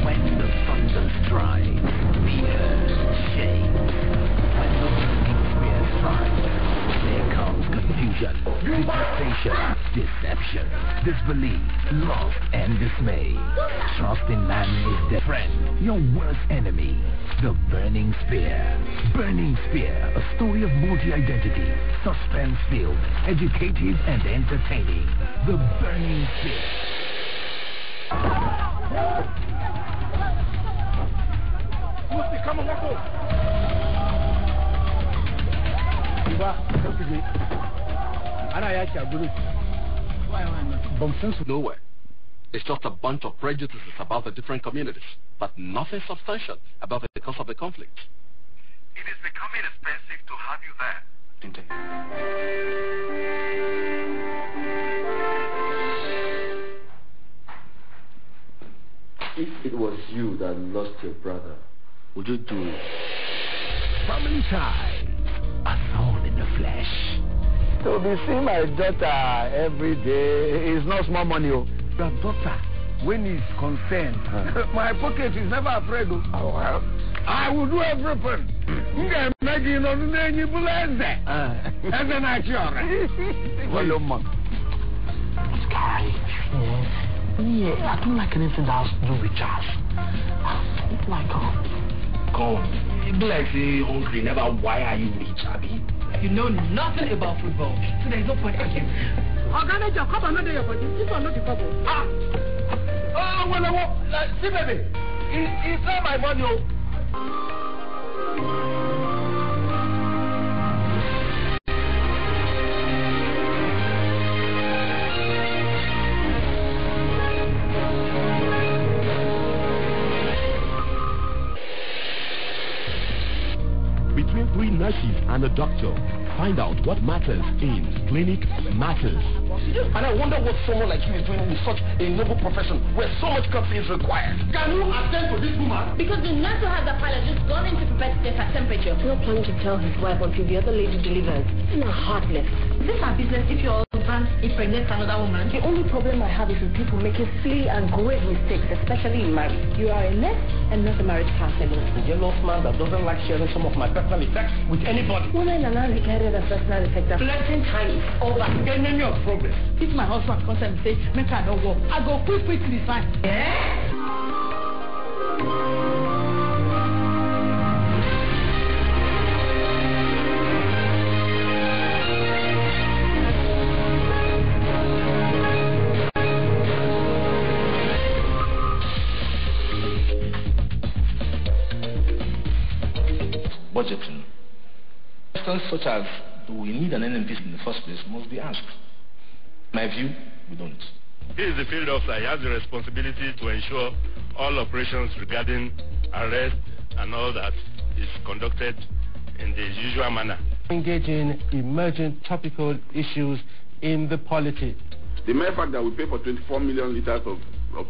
When the thunder strikes, the earth shakes. When the burning spear strikes, there comes confusion, devastation, deception, disbelief, love, and dismay. Trust in man is their friend, your worst enemy. The Burning Spear. Burning Spear, a story of multi-identity, suspense-filled, educative, and entertaining. The Burning Spear. Come on, let's go. Nowhere. It's just a bunch of prejudices about the different communities, but nothing substantial about the cause of the conflict. It is becoming expensive to have you there. If it was you that lost your brother, would you do it? Family ties, a thorn in the flesh. To be seeing my daughter every day is not small money. Your daughter, when he's concerned, my pocket is never afraid. Oh, well, I will do everything. Yeah, I don't like anything that has to do with jazz. It's like, come. It be like, say, hungry, never, why are you rich, Abby? You know nothing about football, so there's no point again. Organize your cup and not your body. This one not the couple. Oh, well, see, baby, it's not my money. Between three nurses and a doctor, find out what matters in Clinic Matters. And I wonder what someone like you is doing in such a noble profession where so much coffee is required. Can you attend to this woman? Because the nurse who has the pilot just gone into prepare to test her temperature. He's not planning to tell his wife until the other lady delivers. It's not heartless. Is this our business if your husband impregnates another woman? The only problem I have is with people making silly and grave mistakes, especially in marriage. You are a nurse and not a marriage counselor. A jealous man that doesn't like sharing some of my personal effects with anybody. Women are not regarded as personal effects. Pleasant time is over. Get name your problem. If my husband comes and say, make her no work, I go quickly sign. Budgeting. Questions such as, do we need an NMPC in the first place, must be asked. My view, we don't. He is the field officer. He has the responsibility to ensure all operations regarding arrest and all that is conducted in the usual manner. Engaging emerging topical issues in the polity. The mere fact that we pay for 24 million liters of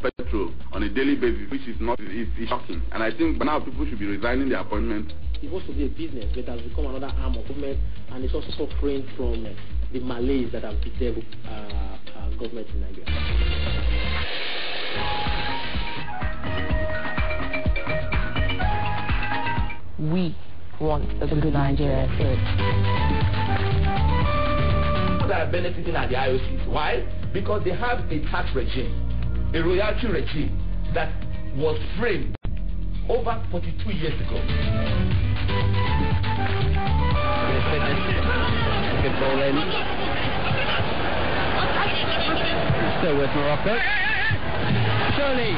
petrol on a daily basis, which is not, is shocking. And I think by now people should be resigning their appointment. It was to be a business, but it has become another arm of government, and it's also suffering from the malaise that have bedeviled government in Nigeria. We want a good Nigeria first. That are benefiting at the IOCs. Why? Because they have a tax regime, a royalty regime that was framed over 42 years ago. Still with Morocco. Surely.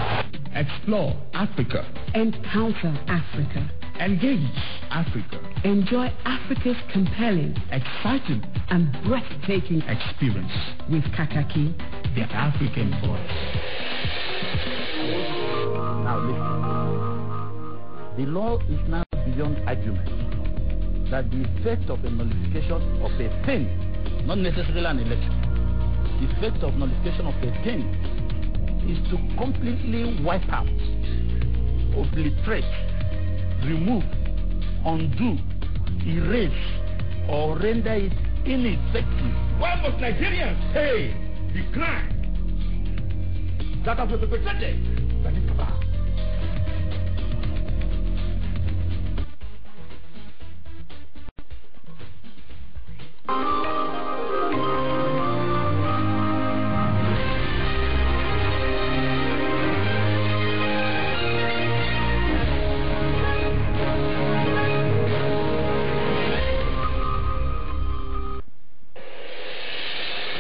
Explore Africa. Encounter Africa. Engage Africa. Enjoy Africa's compelling, exciting, and breathtaking experience with Kakaki, the African voice. Now listen. The law is now beyond argument. that the effect of a nullification of a thing, not necessarily an election, the effect of nullification of a thing is to completely wipe out, obliterate, remove, undo, erase, or render it ineffective. Why must Nigerians pay the crime that have been perpetrated by this power?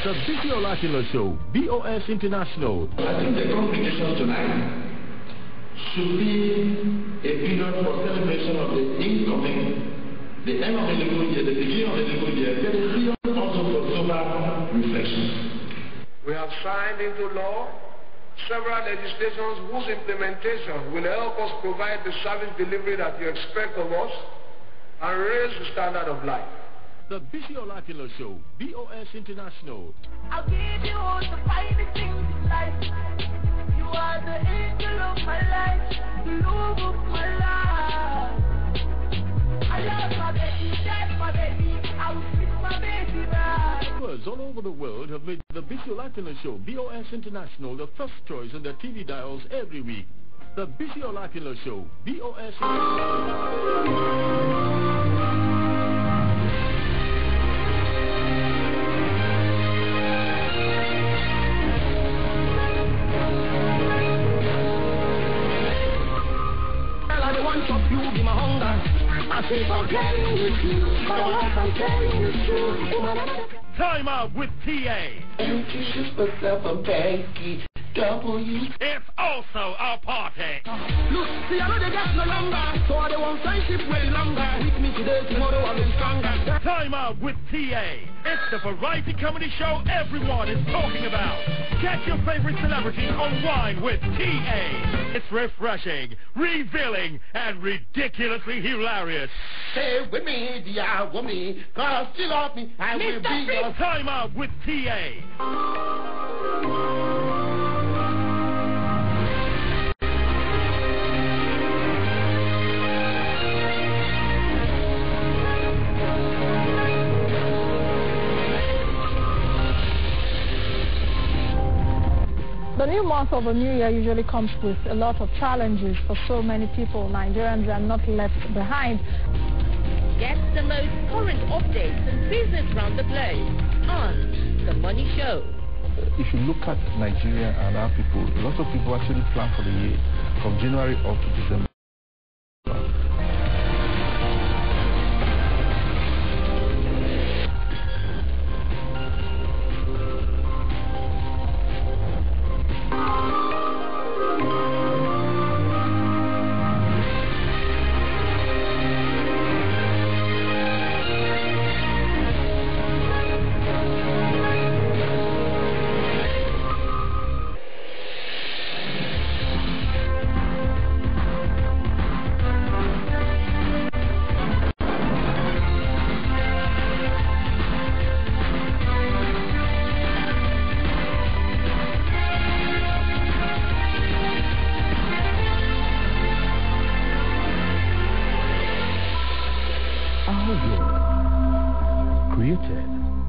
The Bisi Olakilo Show, BOS International. I think the congregation tonight should be a period for celebration of the incoming, the end of the legal year, the beginning of the legal year, but a period also for sober reflection. We have signed into law several legislations whose implementation will help us provide the service delivery that you expect of us and raise the standard of life. The Bisi Olakilo Show, BOS International. I'll give you all the finest things in life. You are the angel of my life, the love of my life. I love my baby, that's my baby. I will treat my baby right. Viewers all over the world have made the Bisi Olakilo Show, BOS International, the first choice on their TV dials every week. The Bisi Olakilo Show, BOS International. Time out with TA. It's also a party. Look, see, I know they got no longer, so they want friendship way longer. With me today, tomorrow I'll be stronger. Time out with TA. It's the variety comedy show everyone is talking about. Catch your favorite celebrities on Wine with TA. It's refreshing, revealing, and ridiculously hilarious. Stay with me, dear woman, cause you love me, I will be your... Time out with TA. The new month of the new year usually comes with a lot of challenges for so many people. Nigerians are not left behind. Get the most current updates and business around the globe on The Money Show. If you look at Nigeria and our people, a lot of people actually plan for the year from January up to December.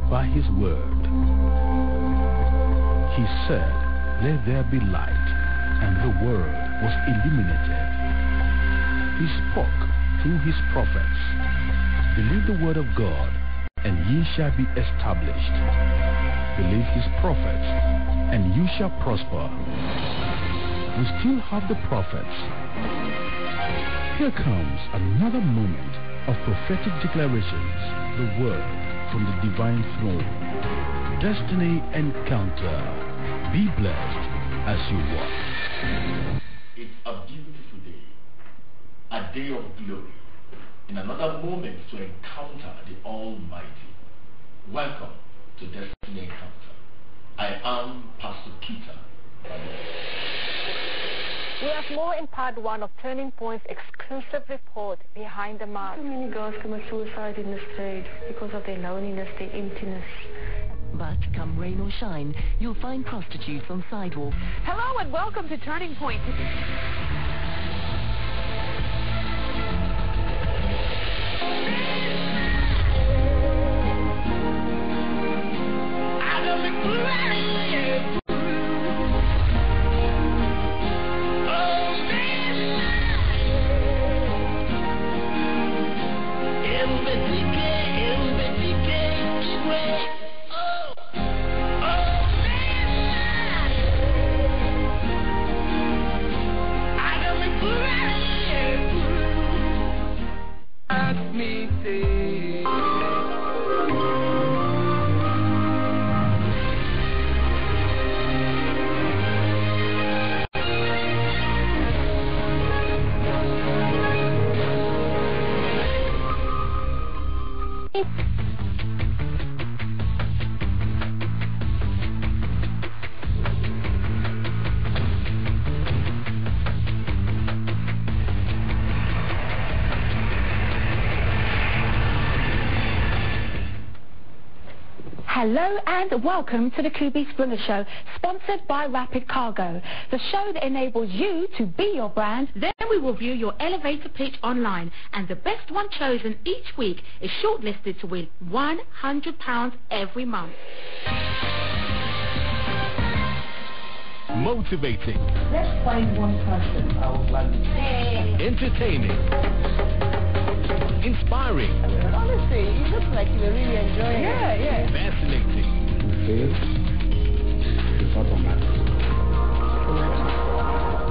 By his word. He said, "Let there be light," and the world was illuminated. He spoke through his prophets. Believe the word of God, and ye shall be established. Believe his prophets, and you shall prosper. We still have the prophets. Here comes another moment of prophetic declarations, the word from the divine throne. Destiny encounter. Be blessed as you walk. It's a beautiful day, a day of glory, in another moment to encounter the Almighty. Welcome to Destiny Encounter. I am Pastor Peter. We Join us more in part 1 of Turning Point's exclusive report, Behind the Mask. So many girls commit suicide in this trade because of their loneliness, their emptiness. But come rain or shine, you'll find prostitutes on sidewalks. Hello and welcome to Turning Point. Hello and welcome to the QB Springer Show, sponsored by Rapid Cargo, the show that enables you to be your brand. Then we will view your elevator pitch online, and the best one chosen each week is shortlisted to win £100 every month. Motivating. Let's find one person I would like to Entertaining. Inspiring. Honestly, you look like you're really enjoying it. Yeah. Fascinating.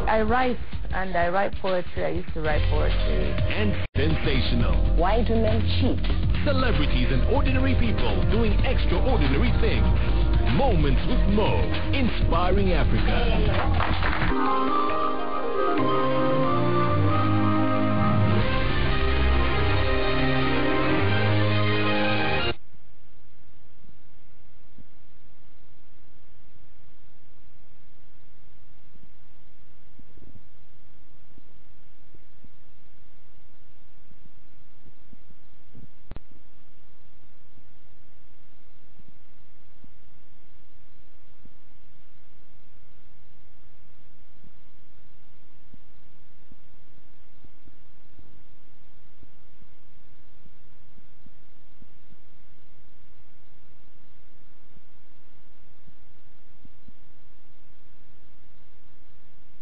I write, and I write poetry. I used to write poetry. And sensational. Why do men cheat? Celebrities and ordinary people doing extraordinary things. Moments with Mo. Inspiring Africa.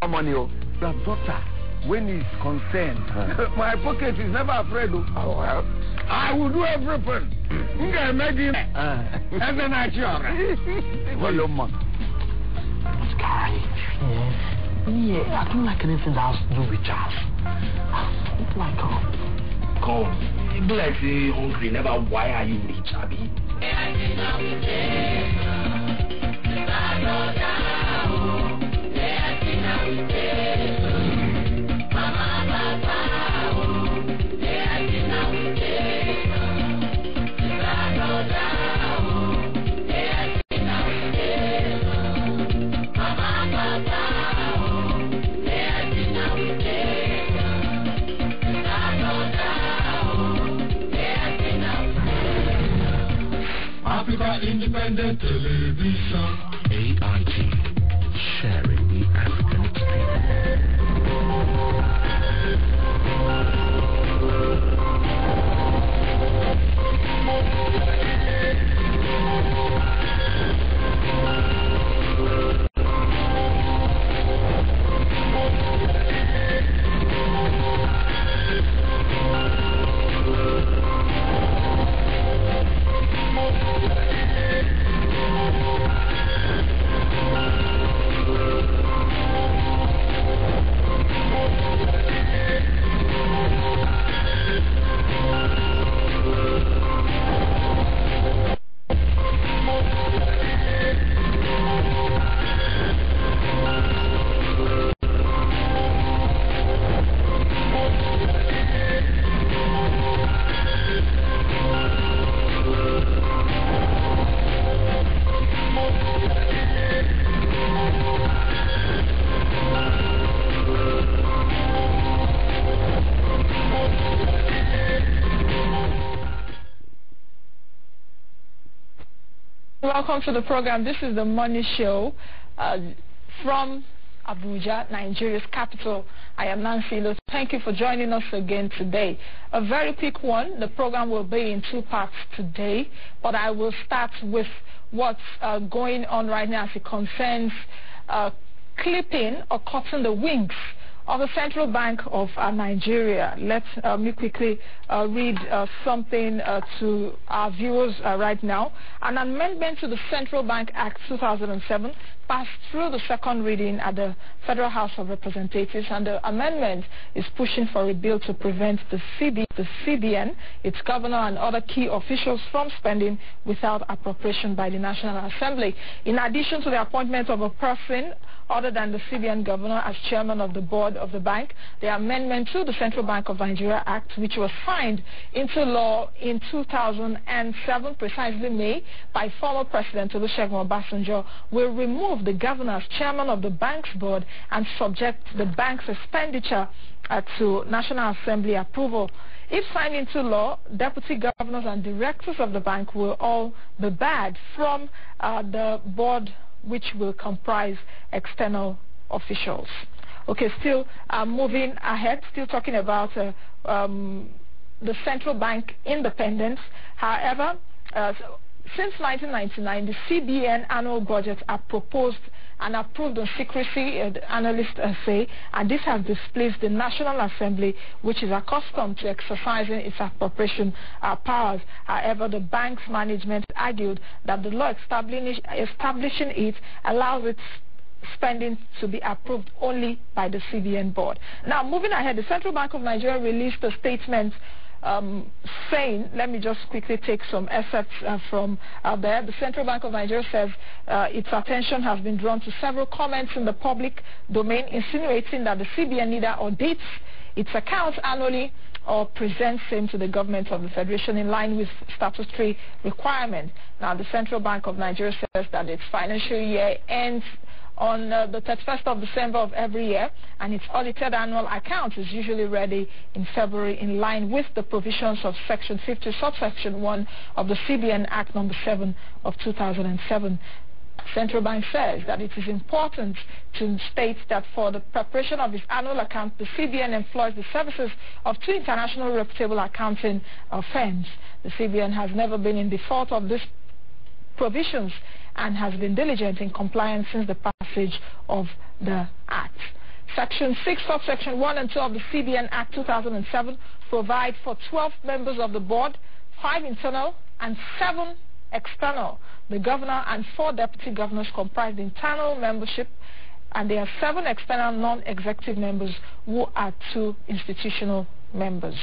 Money, your daughter, when he's concerned, my pocket is never afraid. Oh, well, I will do everything. And then I sure. Well, man. But Gary, yeah, I don't like anything that has to do with jazz. It's like, come, you be like say hungry, never why are you rich, Abby? Africa Independent Television. AIT. Sharing the African experience. welcome to the program. This is the Money Show from Abuja, Nigeria's capital. I am Nancy Lo. Thank you for joining us again today. A very quick one. The program will be in 2 parts today, but I will start with what's going on right now as it concerns clipping or cutting the wings of the Central Bank of Nigeria. Let me quickly read something to our viewers right now. An amendment to the Central Bank Act 2007 passed through the second reading at the Federal House of Representatives, and the amendment is pushing for a bill to prevent the CBN, its governor and other key officials from spending without appropriation by the National Assembly. In addition to the appointment of a person other than the CBN governor as chairman of the board of the bank, the amendment to the Central Bank of Nigeria Act, which was signed into law in 2007, precisely May, by former President Olusegun Obasanjo, will remove the governor as chairman of the bank's board and subject the bank's expenditure to National Assembly approval. If signed into law, deputy governors and directors of the bank will all be barred from the board, which will comprise external officials. Okay, still moving ahead, still talking about the central bank independence. However, since 1999, the CBN annual budgets are proposed and approved on secrecy, analysts say, and this has displeased the National Assembly, which is accustomed to exercising its appropriation powers. However, the bank's management argued that the law establishing it allows its spending to be approved only by the CBN board. Now, moving ahead, the Central Bank of Nigeria released a statement saying, let me just quickly take some excerpts from there. The Central Bank of Nigeria says its attention has been drawn to several comments in the public domain insinuating that the CBN neither audits its accounts annually or presents same to the government of the Federation in line with statutory requirement. Now, the Central Bank of Nigeria says that its financial year ends on the 31st of December of every year, and its audited annual account is usually ready in February in line with the provisions of Section 50, Subsection 1 of the CBN Act number 7 of 2007. Central Bank says that it is important to state that for the preparation of its annual account, the CBN employs the services of 2 international reputable accounting firms. The CBN has never been in default of these provisions and has been diligent in compliance since the passage of the Act. Section 6, Subsection 1 and 2 of the CBN Act 2007 provide for 12 members of the board, 5 internal and 7 external. The governor and 4 deputy governors comprise the internal membership, and there are 7 external non-executive members who are 2 institutional members.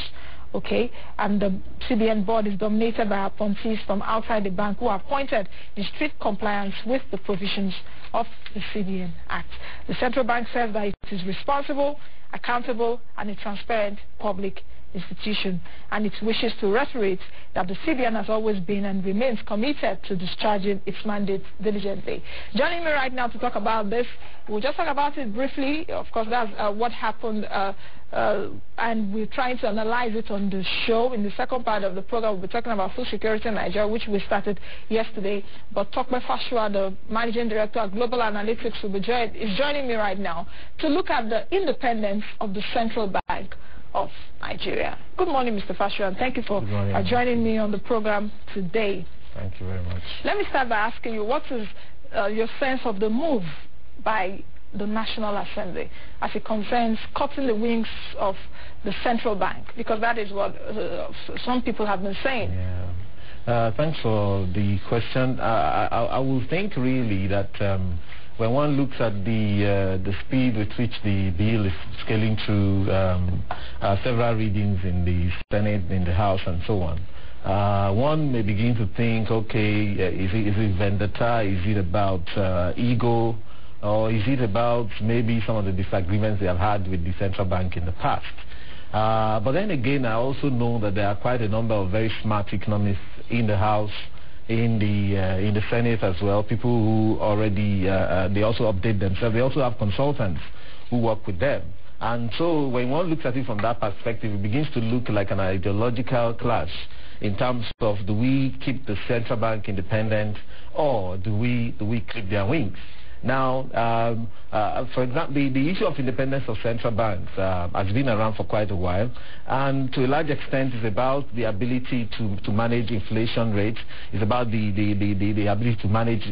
Okay, and the CBN board is dominated by appointees from outside the bank who are appointed in strict compliance with the provisions of the CBN Act. The central bank says that it is responsible, accountable, and a transparent public institution, and it wishes to reiterate that the CBN has always been and remains committed to discharging its mandate diligently. Joining me right now to talk about this, we'll just talk about it briefly. Of course, that's what happened, and we're trying to analyze it on the show. In the second part of the program, we'll be talking about food security in Nigeria, which we started yesterday. But Tokpe Fashua, the managing director at Global Analytics, is joining me right now to look at the independence of the central bank of Nigeria. Good morning, Mr. Fashua, and thank you for joining me on the program today. Thank you very much. Let me start by asking you, what is your sense of the move by the National Assembly as it concerns cutting the wings of the central bank? Because that is what some people have been saying. Yeah. Thanks for the question. I will think really that when one looks at the speed with which the bill is scaling through several readings in the Senate, in the House, and so on, one may begin to think, okay, is it vendetta? Is it about ego? Or is it about maybe some of the disagreements they have had with the central bank in the past? But then again, I also know that there are quite a number of very smart economists in the House, in the Senate as well, people who already, they also update themselves. They also have consultants who work with them. And so when one looks at it from that perspective, it begins to look like an ideological clash in terms of do we keep the central bank independent or do we clip their wings? Now, for example, the issue of independence of central banks has been around for quite a while, and to a large extent is about the ability to manage inflation rates. It's about the ability to manage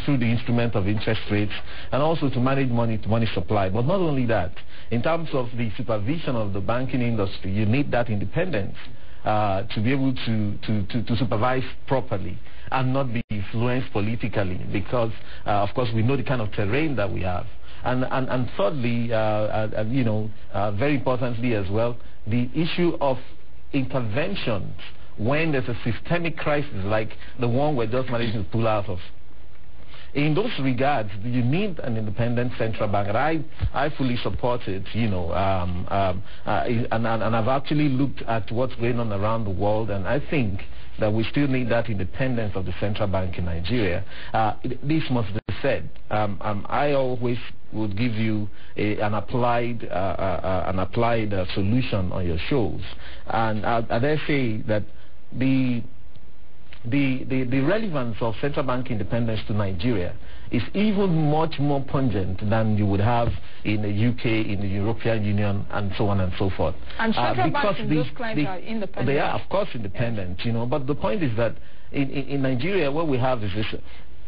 through the instrument of interest rates, and also to manage money supply. But not only that, in terms of the supervision of the banking industry, you need that independence to be able to supervise properly and not be influenced politically, because of course we know the kind of terrain that we have. And thirdly, very importantly as well, the issue of interventions when there's a systemic crisis like the one we're just managing to pull out of. In those regards, you need an independent central bank, and I fully support it, and I've actually looked at what's going on around the world, and I think that we still need that independence of the central bank in Nigeria. This must be said. I always would give you an applied solution on your shows, and I dare say that the relevance of central bank independence to Nigeria is even much more pungent than you would have in the UK, in the European Union, and so on and so forth. And central banks in those clients are independent. They are, of course, independent, but the point is that in Nigeria, what we have is this.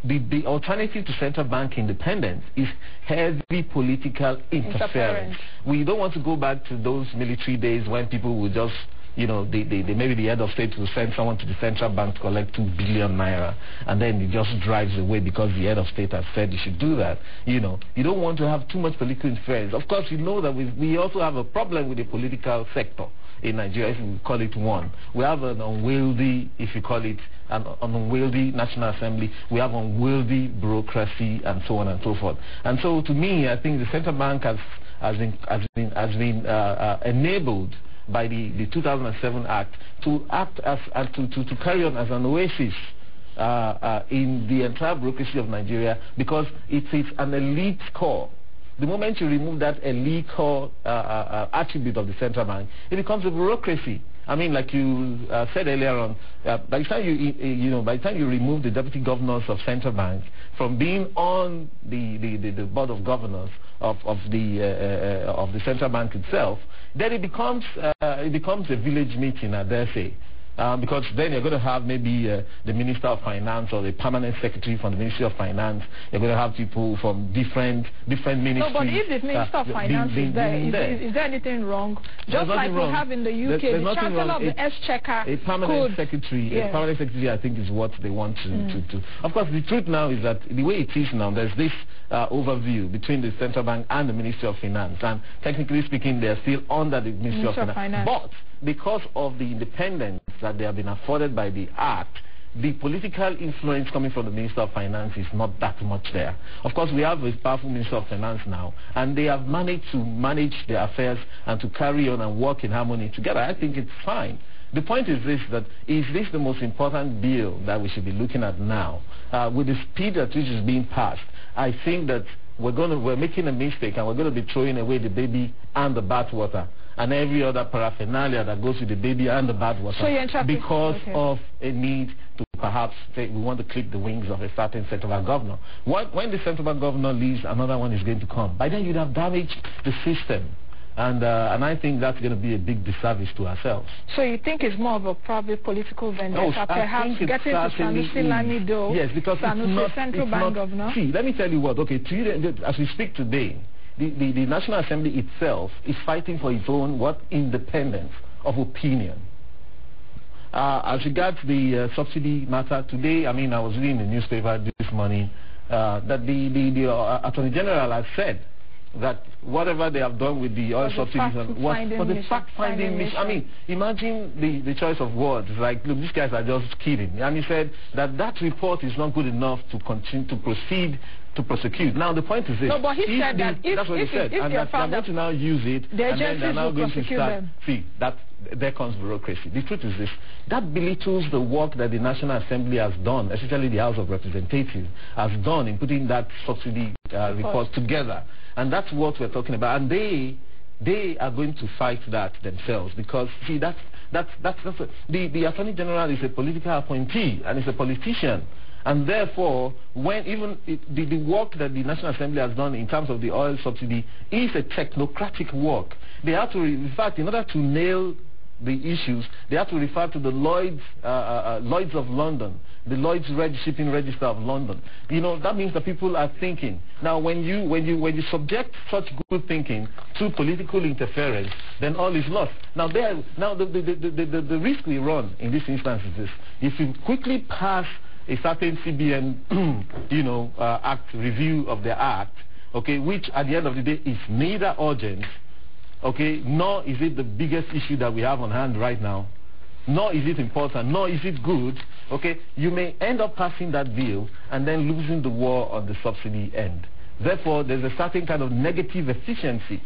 The alternative to central bank independence is heavy political interference. We don't want to go back to those military days when people would just maybe the head of state will send someone to the central bank to collect 2 billion naira, and then he just drives away because the head of state has said you should do that. You don't want to have too much political interference. Of course, you know that we also have a problem with the political sector in Nigeria, if we call it one. We have an unwieldy, if you call it an unwieldy National Assembly. We have unwieldy bureaucracy, and so on and so forth. And so, to me, I think the central bank has been enabled by the 2007 Act to act as to carry on as an oasis in the entire bureaucracy of Nigeria, because it is an elite core. The moment you remove that elite core attribute of the central bank, it becomes a bureaucracy. I mean, like you said earlier on, by the time you remove the deputy governors of central bank from being on the board of governors of the central bank itself, then it becomes a village meeting, I dare say. Because then you're going to have maybe the Minister of Finance or the permanent secretary from the Ministry of Finance. You're going to have people from different ministries. No, but if the Minister of Finance is there anything wrong? Just like we have in the UK, the Chancellor of the Exchequer. A permanent secretary, a permanent secretary, I think, is what they want to. Of course, the truth now is that the way it is now, there's this overview between the central bank and the Ministry of Finance, and technically speaking, they're still under the Ministry of Finance. But because of the independence that they have been afforded by the Act, the political influence coming from the Minister of Finance is not that much there. Of course, we have a powerful Minister of Finance now, and they have managed to manage their affairs and to carry on and work in harmony together. I think it's fine. The point is this, that is this the most important bill that we should be looking at now? With the speed at which it's being passed, I think that we're making a mistake, and we're going to be throwing away the baby and the bathwater and every other paraphernalia that goes with the baby and the bathwater because of a need to perhaps say we want to clip the wings of a certain central bank governor. When the central bank governor leaves, another one is going to come. By then you'd have damaged the system. And I think that's going to be a big disservice to ourselves. So you think it's more of a private political vendetta, perhaps getting to Sanusi Lamido, yes, because Sanusi central bank governor? See, let me tell you what, okay, as we speak today, the National Assembly itself is fighting for its own independence of opinion. As regards the subsidy matter, today, I was reading the newspaper this morning that the Attorney General has said that whatever they have done with the oil subsidies was for the fact-finding mission. Imagine the choice of words, like, look, these guys are just kidding. And he said that report is not good enough to continue to proceed to prosecute. Now, the point is this. No, but he said that if they're going to now use it, and then they're now going to start. Them. See, there comes bureaucracy. The truth is this. That belittles the work that the National Assembly has done, especially the House of Representatives, has done in putting that subsidy report together. And that's what we're talking about. And they are going to fight that themselves, because, see, that's The Attorney General is a political appointee and is a politician. And therefore, when even the work that the National Assembly has done in terms of the oil subsidy is a technocratic work. They have to, in fact, in order to nail the issues, they have to refer to the Lloyd's of London, the Lloyd's Shipping Register of London. You know, that means that people are thinking. Now, when you subject such good thinking to political interference, then all is lost. Now, the risk we run in this instance is this: if you quickly pass a certain CBN, act review of the act, okay, which at the end of the day is neither urgent, okay, nor is it the biggest issue that we have on hand right now, nor is it important, nor is it good, okay, you may end up passing that bill and then losing the war on the subsidy end. Therefore, there's a certain kind of negative efficiency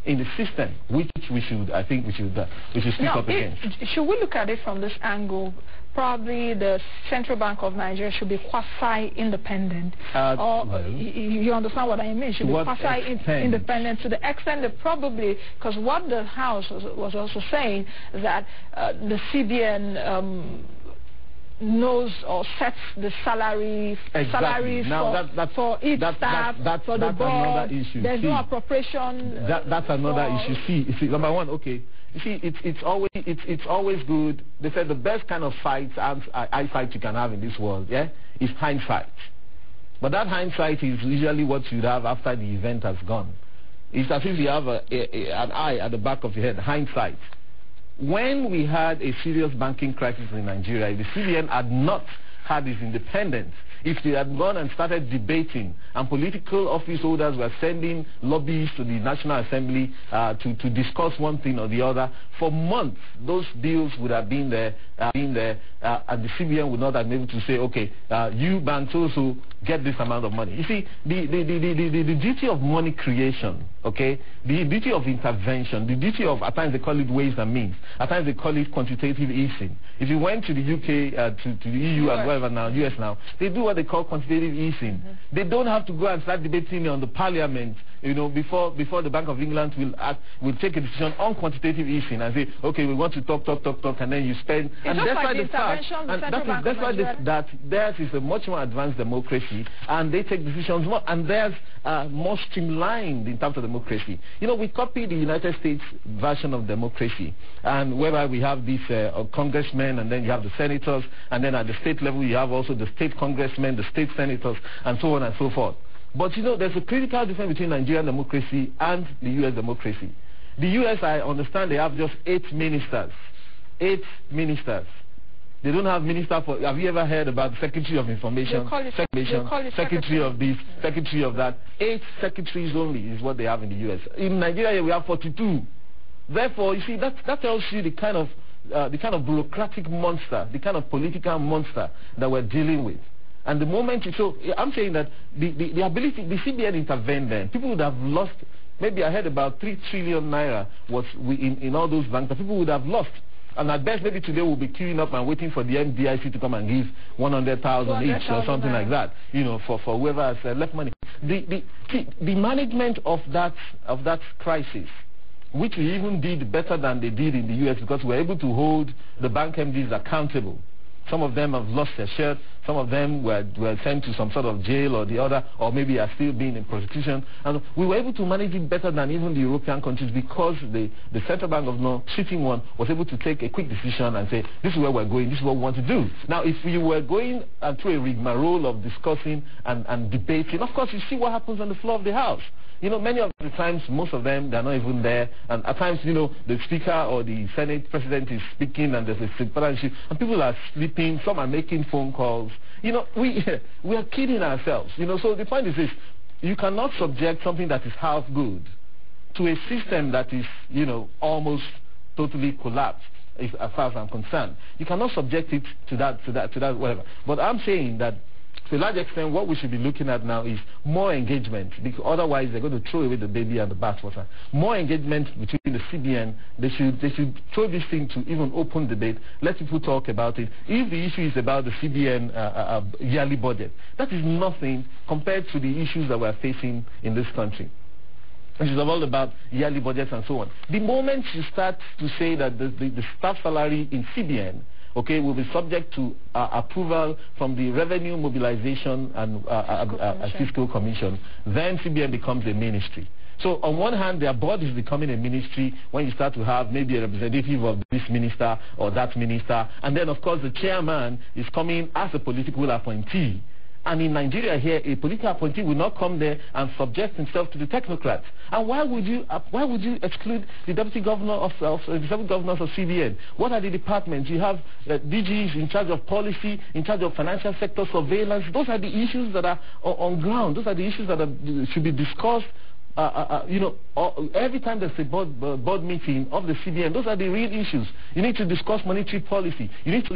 in the system, which we should speak up against. Should we look at it from this angle? Probably the Central Bank of Nigeria should be quasi-independent. You understand what I mean? Should be quasi-independent to the extent that probably, because what the House was also saying, that the CBN knows or sets the salaries for each staff, for the board. There's no appropriation. That's another issue. See, number one, okay. You see, it's always good. They said the best kind of eyesight you can have in this world, yeah, is hindsight. But that hindsight is usually what you'd have after the event has gone. It's as if you have an eye at the back of your head, hindsight. When we had a serious banking crisis in Nigeria, if the CBN had not had its independence, if they had gone and started debating and political office holders were sending lobbyists to the National Assembly to discuss one thing or the other, for months those deals would have been there, and the CBN would not have been able to say, okay, you banks also get this amount of money. You see, the duty of money creation, okay, the duty of intervention, the duty of, at times they call it ways and means, at times they call it quantitative easing. If you went to the UK, to the EU and wherever now, US now, they do what they call quantitative easing. They don't have to go and start debating on the Parliament, before the Bank of England will take a decision on quantitative easing and say, okay, we want to talk, and then you spend. And that's why theirs is a much more advanced democracy, and they take decisions more, and theirs more streamlined in terms of democracy. We copy the United States version of democracy, and whereby we have these congressmen, and then you have the senators, and then at the state level you have also the state congressmen, the state senators, and so on and so forth. But there's a critical difference between Nigerian democracy and the U.S. democracy. The U.S., I understand, they have just 8 ministers. 8 ministers. They don't have minister for. Have you ever heard about Secretary of Information, Secretary of this, Secretary of that? 8 secretaries only is what they have in the U.S. In Nigeria, we have 42. Therefore, you see, that tells you the kind of bureaucratic monster, the kind of political monster that we're dealing with. And the moment I'm saying that the ability, the CBN intervened then, people would have lost, maybe I heard about 3 trillion naira was in all those banks that people would have lost. And at best, maybe today we'll be queuing up and waiting for the MDIC to come and give 100,000 each or something like that, for whoever has left money. The management of that crisis, which we even did better than they did in the U.S. because we were able to hold the bank MDs accountable. Some of them have lost their shirt. Some of them were sent to some sort of jail or the other, or maybe are still being in prosecution. And we were able to manage it better than even the European countries because the Central Bank of North, sitting one, was able to take a quick decision and say, this is where we're going, this is what we want to do. Now, if you were going through a rigmarole of discussing and debating, of course, you see what happens on the floor of the House. Many of the times, most of them, they're not even there. And at times, the Speaker or the Senate President is speaking and there's a secretary, and people are sleeping, some are making phone calls. We are kidding ourselves. So the point is this: you cannot subject something that is half good to a system that is, almost totally collapsed, as far as I'm concerned. You cannot subject it to that, whatever. But I'm saying that to a large extent, what we should be looking at now is more engagement, because otherwise they're going to throw away the baby and the bathwater. More engagement between the CBN. They should throw this thing to even open debate. Let people talk about it. If the issue is about the CBN yearly budget, that is nothing compared to the issues that we're facing in this country. which is all about yearly budgets and so on. The moment you start to say that the staff salary in CBN, okay, will be subject to approval from the Revenue Mobilization and Fiscal Commission, then CBN becomes a ministry. So on one hand, their board is becoming a ministry when you start to have maybe a representative of this minister or that minister, and then of course the chairman is coming as a political appointee. And in Nigeria here, a political appointee will not come there and subject himself to the technocrats. And why would you exclude the deputy governor of the deputy governors of CBN? What are the departments? You have DGs in charge of policy, in charge of financial sector surveillance. Those are the issues that are on ground. Those are the issues that should be discussed. Every time there's a board meeting of the CBN, those are the real issues. You need to discuss monetary policy. You need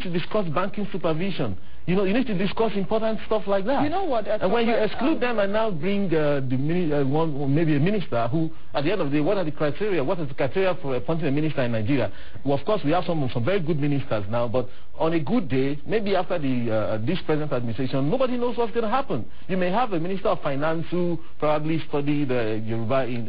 to discuss banking supervision. You need to discuss important stuff like that. You know what? And when you exclude them and now bring maybe a minister who, at the end of the day, what are the criteria? What is the criteria for appointing a minister in Nigeria? Well, of course, we have some very good ministers now, but on a good day, maybe after this present administration, nobody knows what's going to happen. You may have a minister of finance who probably studied Yoruba in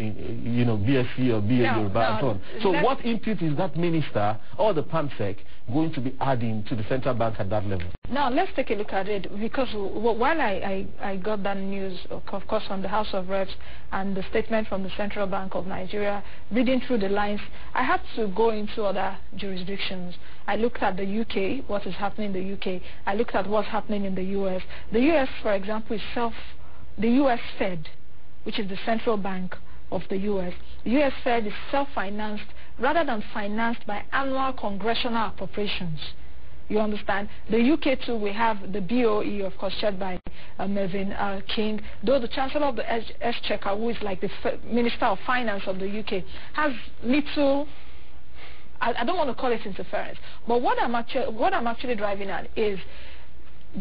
BSc or BA Yoruba and so on. So what input is that minister or the PAMSEC going to be adding to the central bank at that level? Now, let's take a look at it, because while I got that news, of course, from the House of Reps and the statement from the Central Bank of Nigeria, reading through the lines, I had to go into other jurisdictions. I looked at the UK, what is happening in the UK. I looked at what's happening in the US. The US, for example, is the US Fed, which is the central bank of the US. The US Fed is self-financed rather than financed by annual congressional appropriations. You understand? The UK too, we have the BOE, of course, chaired by Mervyn King, though the Chancellor of the Exchequer, who is like the Minister of Finance of the UK, has little, I don't want to call it interference, but what I'm actually driving at is,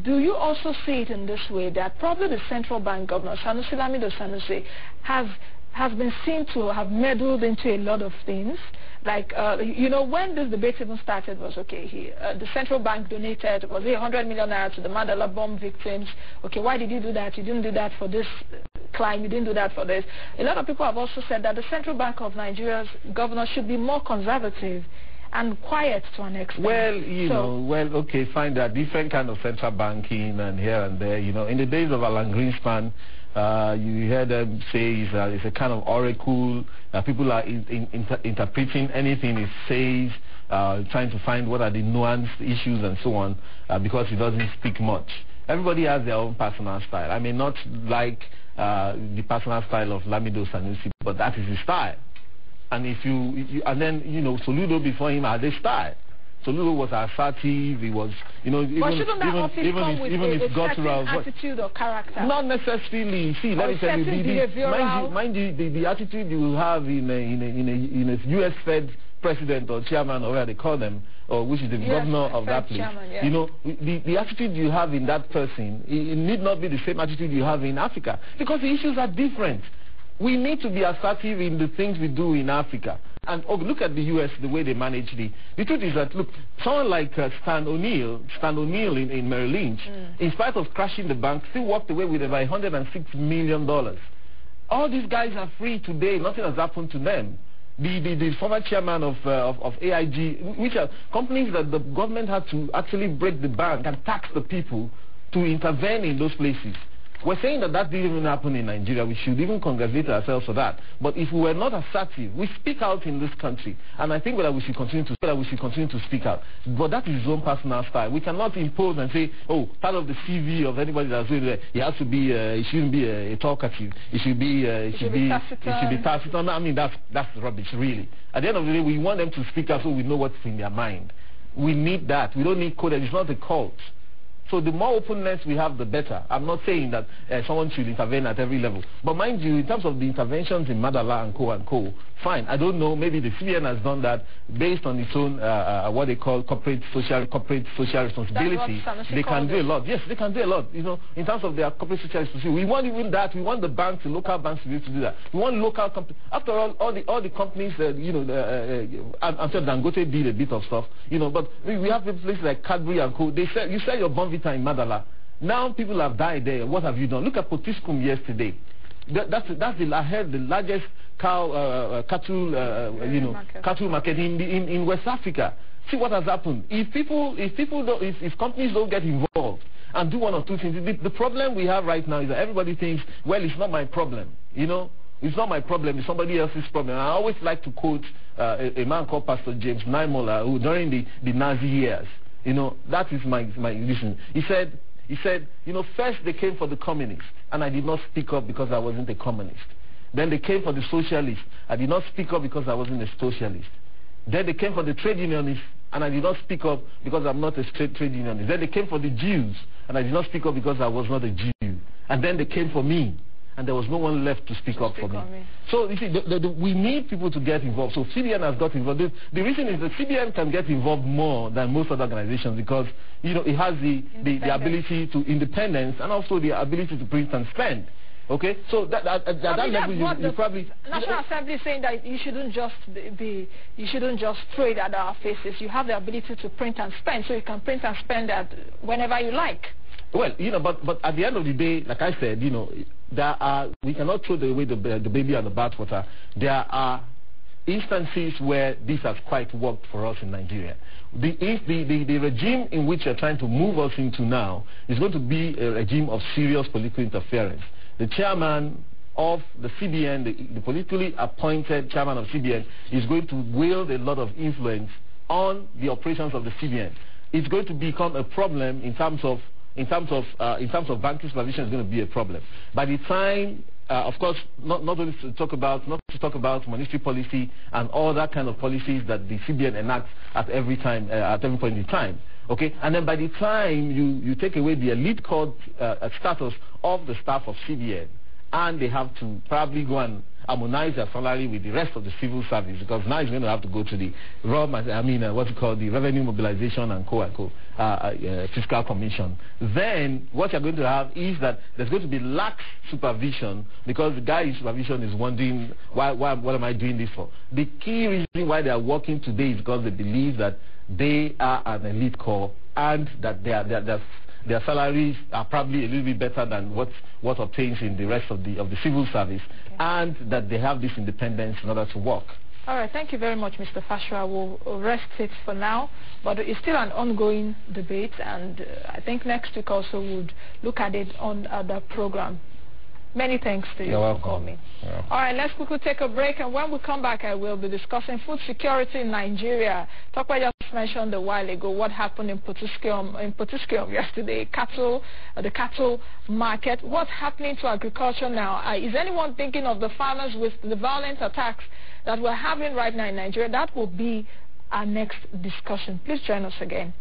do you also see it in this way, that probably the central bank governor, Sanusi Lamido Sanusi, has been seen to have meddled into a lot of things? Like, when this debate even started was, okay, the central bank donated, was it 100 million naira to the Mandela bomb victims? Okay, why did you do that? You didn't do that for this crime, you didn't do that for this. A lot of people have also said that the Central Bank of Nigeria's governor should be more conservative and quiet to an extent. Well, okay, fine, there are different kind of central banking and here and there. In the days of Alan Greenspan, you heard them say it's a kind of oracle. People are interpreting anything it says, trying to find what are the nuanced issues and so on, because it doesn't speak much. Everybody has their own personal style. I may not like the personal style of Lamido Sanusi, but that is his style. And then Soludo before him had a style. Soludo was assertive. He was, but shouldn't that office come with a certain attitude or character? Not necessarily. See, let me tell you, mind you, the attitude you have in a U.S. Fed president or chairman or whatever they call them, or which is the governor of that place. Chairman, yeah. The attitude you have in that person, it need not be the same attitude you have in Africa, because the issues are different. We need to be assertive in the things we do in Africa. And look at the U.S., the way they manage the truth is that, look, someone like Stan O'Neill in Merrill Lynch, in spite of crashing the bank, still walked away with about $106 million. All these guys are free today. Nothing has happened to them. The former chairman of AIG, which are companies that the government had to actually break the bank and tax the people to intervene in those places. We're saying that didn't even happen in Nigeria. We should even congratulate ourselves for that. But if we were not assertive, we speak out in this country, and I think that we should continue to speak out. But that is his own personal style. We cannot impose and say, oh, part of the CV of anybody that's doing it, he has to be, he shouldn't be a talkative. He should be taciturn. I mean, that's rubbish, really. At the end of the day, we want them to speak out so we know what's in their mind. We need that. We don't need code. It's not a cult. So the more openness we have, the better. I'm not saying that someone should intervene at every level. But mind you, in terms of the interventions in Madala and co, fine. I don't know, maybe the CBN has done that based on its own, what they call corporate social responsibility. They can do a lot. Yes, they can do a lot. In terms of their corporate social responsibility. We want even that. We want the banks, the local banks to be able to do that. We want local companies. After all the companies, I'm sure Dangote did a bit of stuff, but we have places like Cadbury and co. They sell, you sell your Bonvita in Madala. Now people have died there. What have you done? Look at Potiskum yesterday. I heard the largest cattle market in West Africa. See what has happened. If companies don't get involved and do one or two things, the problem we have right now is that everybody thinks, well, it's not my problem. It's not my problem. It's somebody else's problem. I always like to quote a man called Pastor James Niemöller, who during the Nazi years, that is my reason. He said, first they came for the communists, and I did not speak up because I wasn't a communist. Then they came for the socialists. I did not speak up because I wasn't a socialist. Then they came for the trade unionists, and I did not speak up because I'm not a trade unionist. Then they came for the Jews, and I did not speak up because I was not a Jew. And then they came for me, and there was no one left to speak up for me. So you see, we need people to get involved. So CBN has got involved. The reason is that CBN can get involved more than most other organizations because it has the ability to independence and also the ability to print and spend. Okay, so at that level, you probably National Assembly is saying that you shouldn't just throw it at our faces. You have the ability to print and spend, so you can print and spend that whenever you like. Well, but at the end of the day, like I said, we cannot throw away the baby and the bathwater. There are instances where this has quite worked for us in Nigeria. The regime in which you're trying to move us into now is going to be a regime of serious political interference. The chairman of the CBN, the politically appointed chairman of CBN, is going to wield a lot of influence on the operations of the CBN. It's going to become a problem in terms of banking supervision. Is going to be a problem. By the time, of course, not only to talk about monetary policy and all that kind of policies that the CBN enacts at every point in time. Okay, and then by the time you take away the elite code status of the staff of CBN, and they have to probably go and harmonize their salary with the rest of the civil service, because now it's going to have to go to the the Revenue Mobilization and Fiscal Commission. Then what you're going to have is that there's going to be lax supervision, because the guy in supervision is wondering, what am I doing this for? The key reason why they are working today is because they believe that they are an elite corps and that their salaries are probably a little bit better than what obtains in the rest of the civil service, and that they have this independence in order to work. All right, thank you very much, Mr. Fashua. We'll rest it for now, but it's still an ongoing debate, and I think next week also we'll look at it on the program. Many thanks to you for coming. All right, let's quickly take a break, and when we come back, I will be discussing food security in Nigeria. Tokwe just mentioned a while ago what happened in Potiskum yesterday, the cattle market. What's happening to agriculture now? Is anyone thinking of the farmers with the violent attacks that we're having right now in Nigeria? That will be our next discussion. Please join us again.